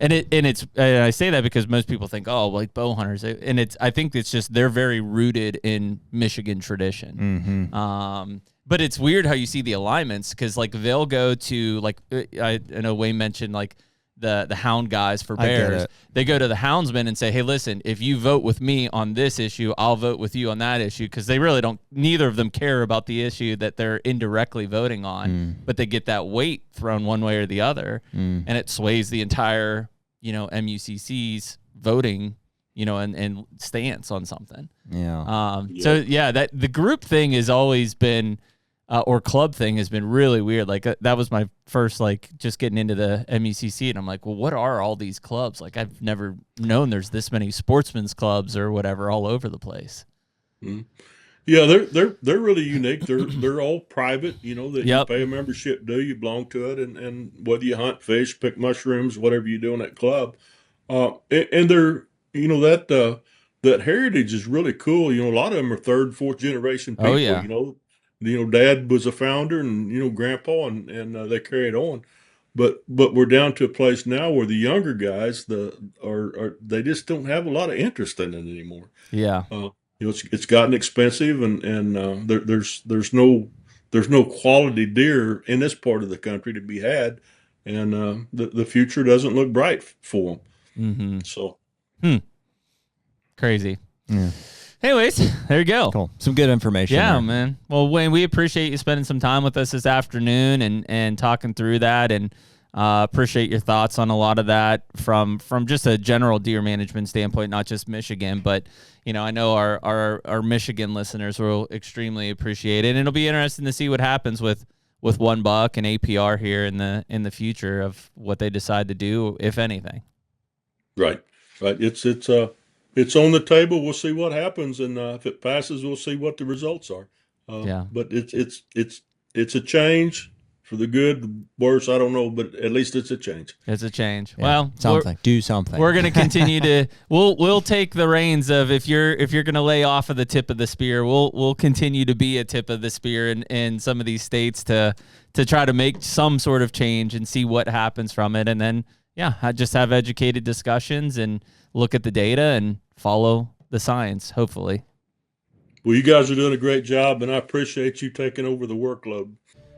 And I say that because most people think, oh, like bow hunters, and I think it's just they're very rooted in Michigan tradition. But it's weird how you see the alignments because like they'll go to like I know Wayne mentioned like the hound guys for bears. They go to the houndsmen and say, hey, listen, if you vote with me on this issue, I'll vote with you on that issue, because they really don't, neither of them care about the issue that they're indirectly voting on, but they get that weight thrown one way or the other, and it sways the entire, MUCC's voting, and stance on something. Yeah. So yeah, that the group thing has always been or club thing has been really weird. Like that was my first, like, just getting into the MECC, and I'm like, well, what are all these clubs? Like, I've never known there's this many sportsmen's clubs or whatever all over the place. Mm-hmm. Yeah, they're really unique. They're all private. That you pay a membership due, you belong to it, and whether you hunt, fish, pick mushrooms, whatever you do in that club, and they're that heritage is really cool. A lot of them are third, fourth generation people. Oh, yeah. Dad was a founder, and grandpa, and they carry it on. But we're down to a place now where the younger guys they just don't have a lot of interest in it anymore. Yeah. It's gotten expensive, and there's no quality deer in this part of the country to be had, and the future doesn't look bright for them. Mm-hmm. So, crazy. Yeah. Anyways, there you go. Cool. Some good information. Yeah, there. man. Well, Wayne, we appreciate you spending some time with us this afternoon and talking through that, and appreciate your thoughts on a lot of that from just a general deer management standpoint, not just Michigan, but I know our Michigan listeners will extremely appreciate it, and it'll be interesting to see what happens with one buck and APR here in the future of what they decide to do, if anything. Right. It's on the table. We'll see what happens, and if it passes, we'll see what the results are. But it's a change for the good, worse, I don't know, but at least it's a change. It's a change. Yeah, well, do something. We're going to continue to. We'll take the reins of if you're going to lay off of the tip of the spear. We'll continue to be a tip of the spear in some of these states to try to make some sort of change and see what happens from it, and then just have educated discussions and look at the data and follow the science, hopefully. Well, you guys are doing a great job, and I appreciate you taking over the workload.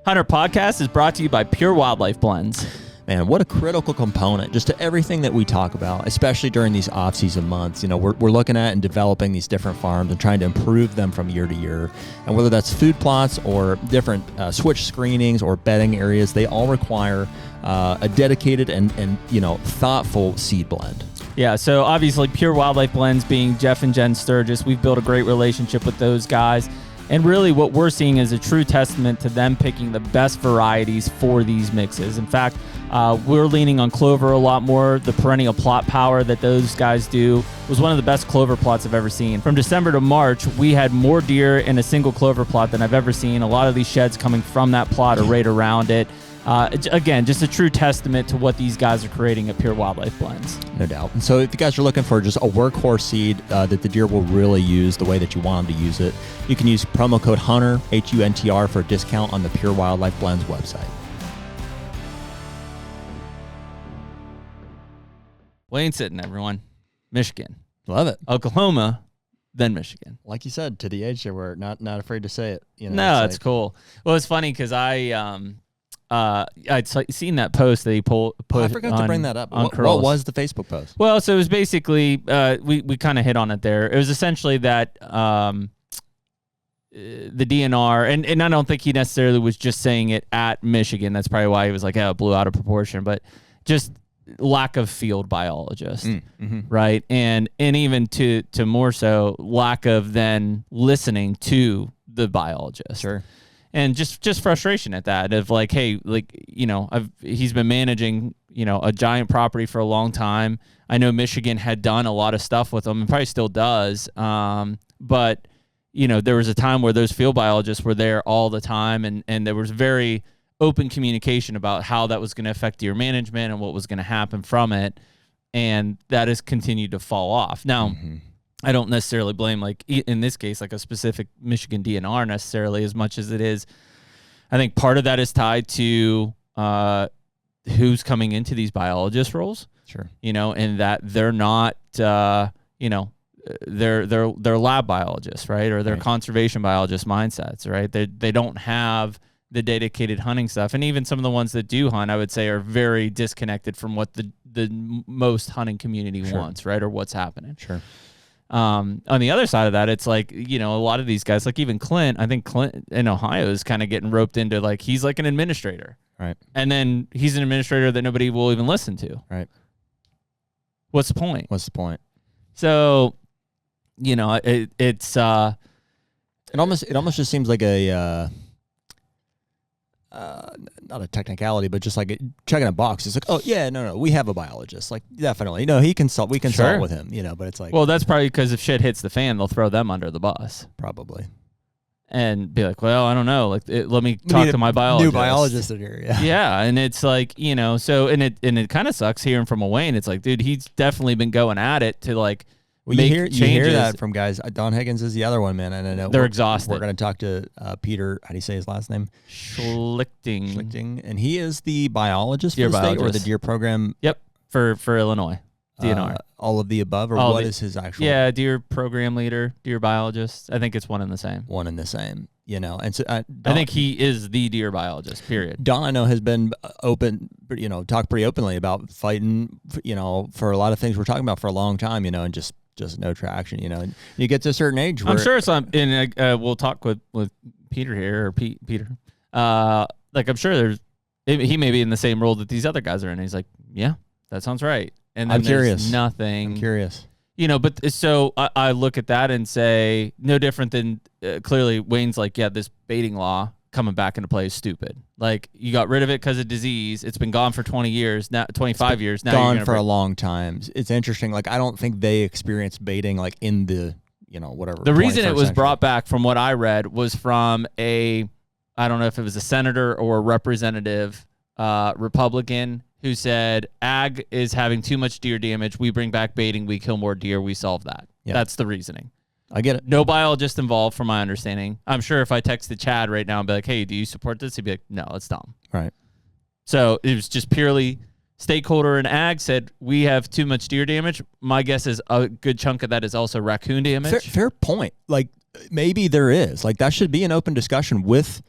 HUNTR Podcast is brought to you by Pure Wildlife Blends. Man, what a critical component just to everything that we talk about, especially during these off-season months. We're looking at and developing these different farms and trying to improve them from year to year. And whether that's food plots or different switch screenings or bedding areas, they all require a dedicated and thoughtful seed blend. Yeah, so obviously Pure Wildlife Blends being Jeff and Jen Sturgis, we've built a great relationship with those guys. And really what we're seeing is a true testament to them picking the best varieties for these mixes. In fact, we're leaning on clover a lot more. The perennial plot power that those guys do was one of the best clover plots I've ever seen. From December to March, we had more deer in a single clover plot than I've ever seen. A lot of these sheds coming from that plot or right around it. Again, just a true testament to what these guys are creating at Pure Wildlife Blends. No doubt. And so if you guys are looking for just a workhorse seed that the deer will really use the way that you want them to use it, you can use promo code HUNTR, HUNTR, for a discount on the Pure Wildlife Blends website. Wayne Sitton, everyone. Michigan. Love it. Oklahoma, then Michigan. Like you said, to the age that we're not afraid to say it. It's cool. Well, it's funny because I'd seen that post that he put I forgot to bring that up. What was the Facebook post? Well, so it was basically, we kind of hit on it there. It was essentially that the DNR, and I don't think he necessarily was just saying it at Michigan. That's probably why he was like, it blew out of proportion. But just lack of field biologists, right? And even to more so, lack of then listening to the biologist. Sure. And just frustration at that of like, hey, he's been managing, a giant property for a long time. I know Michigan had done a lot of stuff with them and probably still does. But, there was a time where those field biologists were there all the time and there was very open communication about how that was going to affect deer management and what was going to happen from it. And that has continued to fall off. Now, I don't necessarily blame, like in this case, like a specific Michigan DNR necessarily as much as it is. I think part of that is tied to who's coming into these biologist roles. Sure. And that they're not, they're lab biologists, right? Or they're conservation biologist mindsets, right? They don't have the dedicated hunting stuff. And even some of the ones that do hunt, I would say, are very disconnected from what the most hunting community wants, right? Or what's happening. Sure. On the other side of that, it's like, a lot of these guys, like even Clint, I think Clint in Ohio is kind of getting roped into, like, he's like an administrator. Right. And then he's an administrator that nobody will even listen to. Right. What's the point? So, it's it almost just seems like a not a technicality, but just like checking a box. It's like, oh yeah, no, we have a biologist. Like definitely, we consult with him, but it's like, well, that's probably because if shit hits the fan, they'll throw them under the bus. Probably. And be like, well, I don't know. Like, let me talk to my biologist. New biologist in here, yeah. Yeah, and it's like, so, and it kind of sucks hearing from Wayne. It's like, dude, he's definitely been going at it to like make changes. You hear that from guys. Don Higgins is the other one, man. And I know they're exhausted. We're going to talk to Peter. How do you say his last name? Schlichting, and he is the biologist deer for the biologist. state or the deer program. Yep, for Illinois. DNR. All of the above, or what is his actual? Yeah, deer program leader, deer biologist. I think it's one and the same. One and the same, And so I think he is the deer biologist, period. Don, I know, has been open, talked pretty openly about fighting, for a lot of things we're talking about for a long time, and just no traction, And you get to a certain age where... I'm sure some, and we'll talk with Peter here, or Peter. Like, I'm sure he may be in the same role that these other guys are in. He's like, yeah, that sounds right. And then I'm curious. Nothing. I'm curious. But so I look at that and say, no different than clearly Wayne's like, yeah, this baiting law coming back into play is stupid. Like, you got rid of it because of disease. It's been gone for 20 years, now 25 years. Now gone for a long time. It's interesting. Like, I don't think they experienced baiting like in the, whatever. The reason it was brought back, from what I read, was from I don't know if it was a senator or a representative Republican who said, ag is having too much deer damage. We bring back baiting. We kill more deer. We solve that. Yeah. That's the reasoning. I get it. No biologist involved, from my understanding. I'm sure if I texted Chad right now and be like, hey, do you support this? He'd be like, no, it's dumb. Right. So it was just purely stakeholder, and ag said, we have too much deer damage. My guess is a good chunk of that is also raccoon damage. Fair point. Like, maybe there is. Like, that should be an open discussion with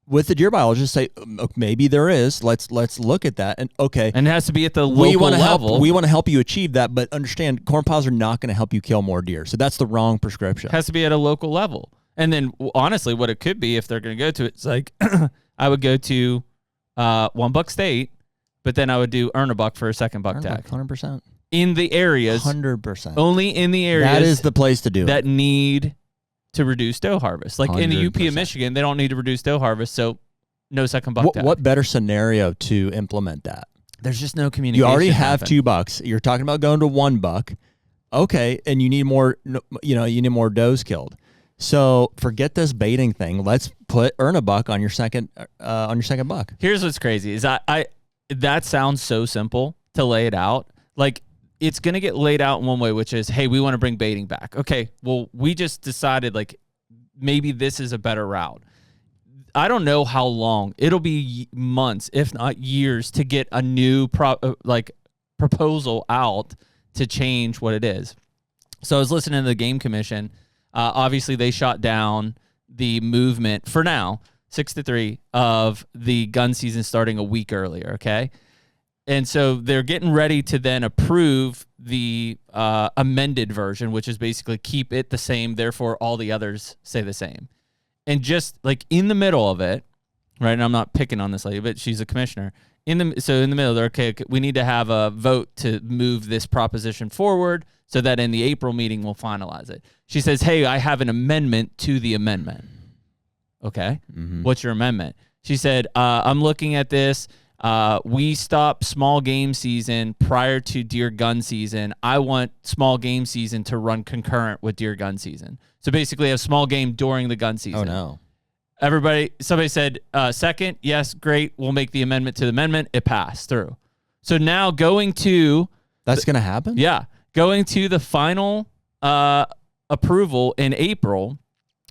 the deer biologist. Say, maybe there is. Let's look at that. And and it has to be at the local level. We want to help you achieve that, but understand, corn piles are not going to help you kill more deer. So that's the wrong prescription. It has to be at a local level. And then honestly, what it could be, if they're going to go to it, it's like I would go to $1 state, but then I would do earn a buck for a second buck tag. 100%. In the areas. 100%. Only in the areas. That is the place to do that it. need to reduce doe harvest. Like 100%. In the UP of Michigan, they don't need to reduce doe harvest, so no second buck tag. What better scenario to implement that? There's just no communication. You already have $2. You're talking about going to $1. Okay, and you need more. You need more does killed. So forget this baiting thing. Let's earn a buck on your second buck. Here's what's crazy is that sounds so simple to lay it out. Like, it's going to get laid out in one way, which is, hey, we want to bring baiting back. Okay, well, we just decided, like, maybe this is a better route. I don't know how long. It'll be months, if not years, to get a new proposal out to change what it is. So I was listening to the Game Commission. Obviously, they shot down the movement, for now, 6-3, of the gun season starting a week earlier, okay? And so they're getting ready to then approve the amended version, which is basically keep it the same, therefore all the others say the same. And just like in the middle of it, right, and I'm not picking on this lady, but she's a commissioner. In the middle, they're okay, we need to have a vote to move this proposition forward so that in the April meeting we'll finalize it. She says, hey, I have an amendment to the amendment. Okay, What's your amendment? She said, I'm looking at this. We stop small game season prior to deer gun season. I want small game season to run concurrent with deer gun season. So basically have small game during the gun season. Oh, no. Somebody said, second, yes, great. We'll make the amendment to the amendment. It passed through. So now going to... That's going to happen? Yeah. Going to the final approval in April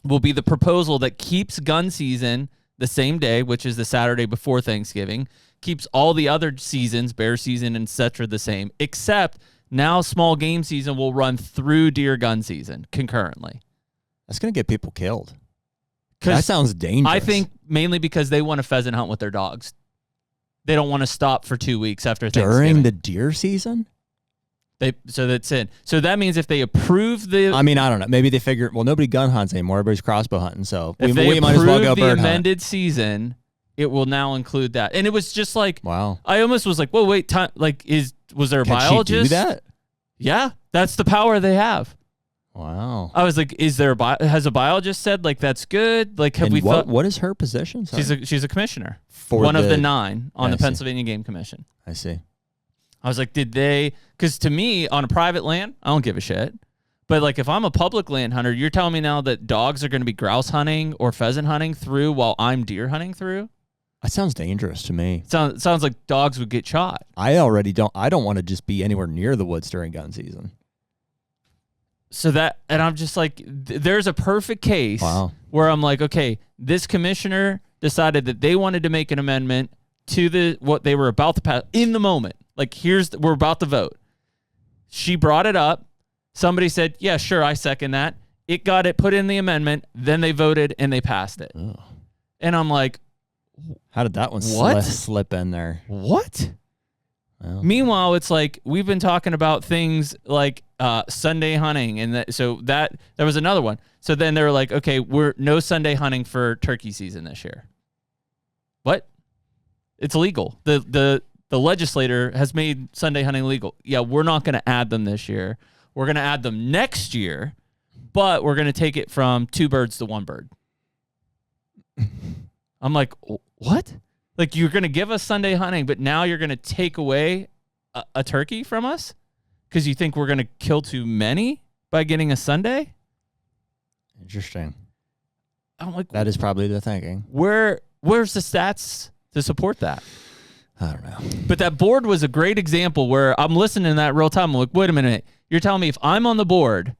will be the proposal that keeps gun season the same day, which is the Saturday before Thanksgiving, keeps all the other seasons, bear season, etc., the same, except now small game season will run through deer gun season concurrently. That's going to get people killed. That sounds dangerous. I think mainly because they want to pheasant hunt with their dogs. They don't want to stop for 2 weeks after Thanksgiving. During the deer season? So that's it. So that means if they approve the... I mean, I don't know. Maybe they figure, well, nobody gun hunts anymore. Everybody's crossball hunting, so we might as well go bird hunt. The amended season, it will now include that. And it was just like... Wow. I almost was like, well, wait, time, like, was there a biologist? Can she do that? Yeah, that's the power they have. Wow. I was like, has a biologist said like that's good? Like, have we thought? What is her position? Sorry. She's a commissioner, For one of the 9 on the see. Pennsylvania Game Commission. I see. I was like, did they? Because to me, on a private land, I don't give a shit. But like, if I'm a public land hunter, you're telling me now that dogs are going to be grouse hunting or pheasant hunting through while I'm deer hunting through? That sounds dangerous to me. Sounds like dogs would get shot. I don't want to just be anywhere near the woods during gun season. So and I'm just like, there's a perfect case where I'm like, okay, this commissioner decided that they wanted to make an amendment to what they were about to pass in the moment. Like, we're about to vote. She brought it up. Somebody said, yeah, sure, I second that. It got it put in the amendment. Then they voted and they passed it. Oh. And I'm like, how did that one slip in there? What? Well. Meanwhile, it's like we've been talking about things like Sunday hunting, and that was another one. So then they were like, okay, we're no Sunday hunting for turkey season this year. What? It's illegal. The legislator has made Sunday hunting legal. Yeah, we're not going to add them this year. We're going to add them next year, but we're going to take it from 2 birds to 1 bird. I'm like, what? Like, you're going to give us Sunday hunting, but now you're going to take away a turkey from us because you think we're going to kill too many by getting a Sunday? Interesting. I'm like, that is probably the thinking. Where's the stats to support that? I don't know. But that board was a great example where I'm listening to that real time. I'm like, wait a minute. You're telling me if I'm on the board,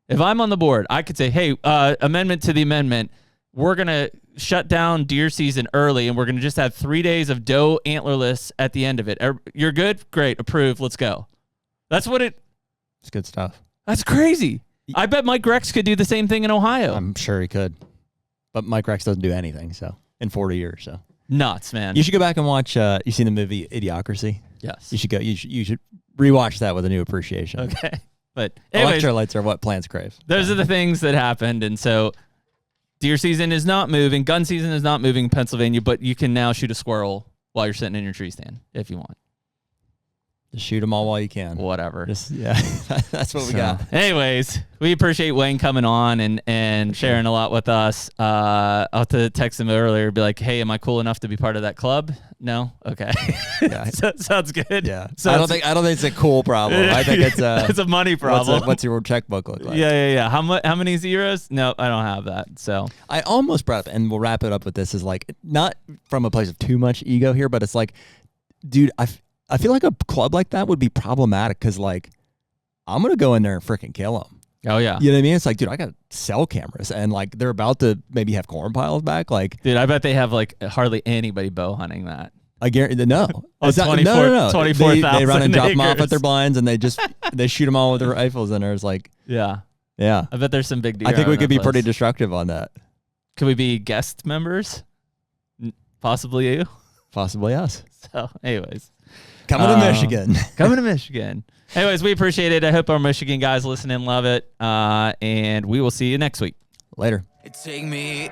I could say, hey, amendment to the amendment, we're going to shut down deer season early, and we're going to just have 3 days of doe antlerless at the end of it. You're good? Great. Approved. Let's go. That's what it's good stuff. That's crazy. I bet Mike Rex could do the same thing in Ohio. I'm sure he could. But Mike Rex doesn't do anything, so, in 40 years, so. Nuts, man. You should go back and watch, you seen the movie Idiocracy? Yes. You should rewatch that with a new appreciation. Okay. But anyways, electrolytes are what plants crave. Those are the things that happened. And so deer season is not moving. Gun season is not moving in Pennsylvania, but you can now shoot a squirrel while you're sitting in your tree stand if you want. Just shoot them all while you can. Whatever. That's what we got. Anyways, we appreciate Wayne coming on and sharing a lot with us. I'll have to text him earlier, be like, hey, am I cool enough to be part of that club? No? Okay. Yeah. Sounds good. Yeah. I don't think it's a cool problem. I think it's it's a money problem. What's your checkbook look like? Yeah. How many zeros? No, I don't have that. So I almost brought up, and we'll wrap it up with this, is like, not from a place of too much ego here, but it's like, dude, I feel like a club like that would be problematic because, like, I'm going to go in there and freaking kill them. Oh, yeah. You know what I mean? It's like, dude, I got cell cameras, and, like, they're about to maybe have corn piles back. Like, dude, I bet they have, like, hardly anybody bow hunting that. I guarantee no. It's not, no. 24,000 they run and drop them off acres. at their blinds, and they shoot them all with their rifles, and there's like, yeah. I bet there's some big deer. I think we could be pretty destructive on that. Could we be guest members? Possibly you. Possibly us. So, anyways. Coming to Michigan. Coming to Michigan. Anyways, we appreciate it. I hope our Michigan guys listening love it. And we will see you next week. Later. Take me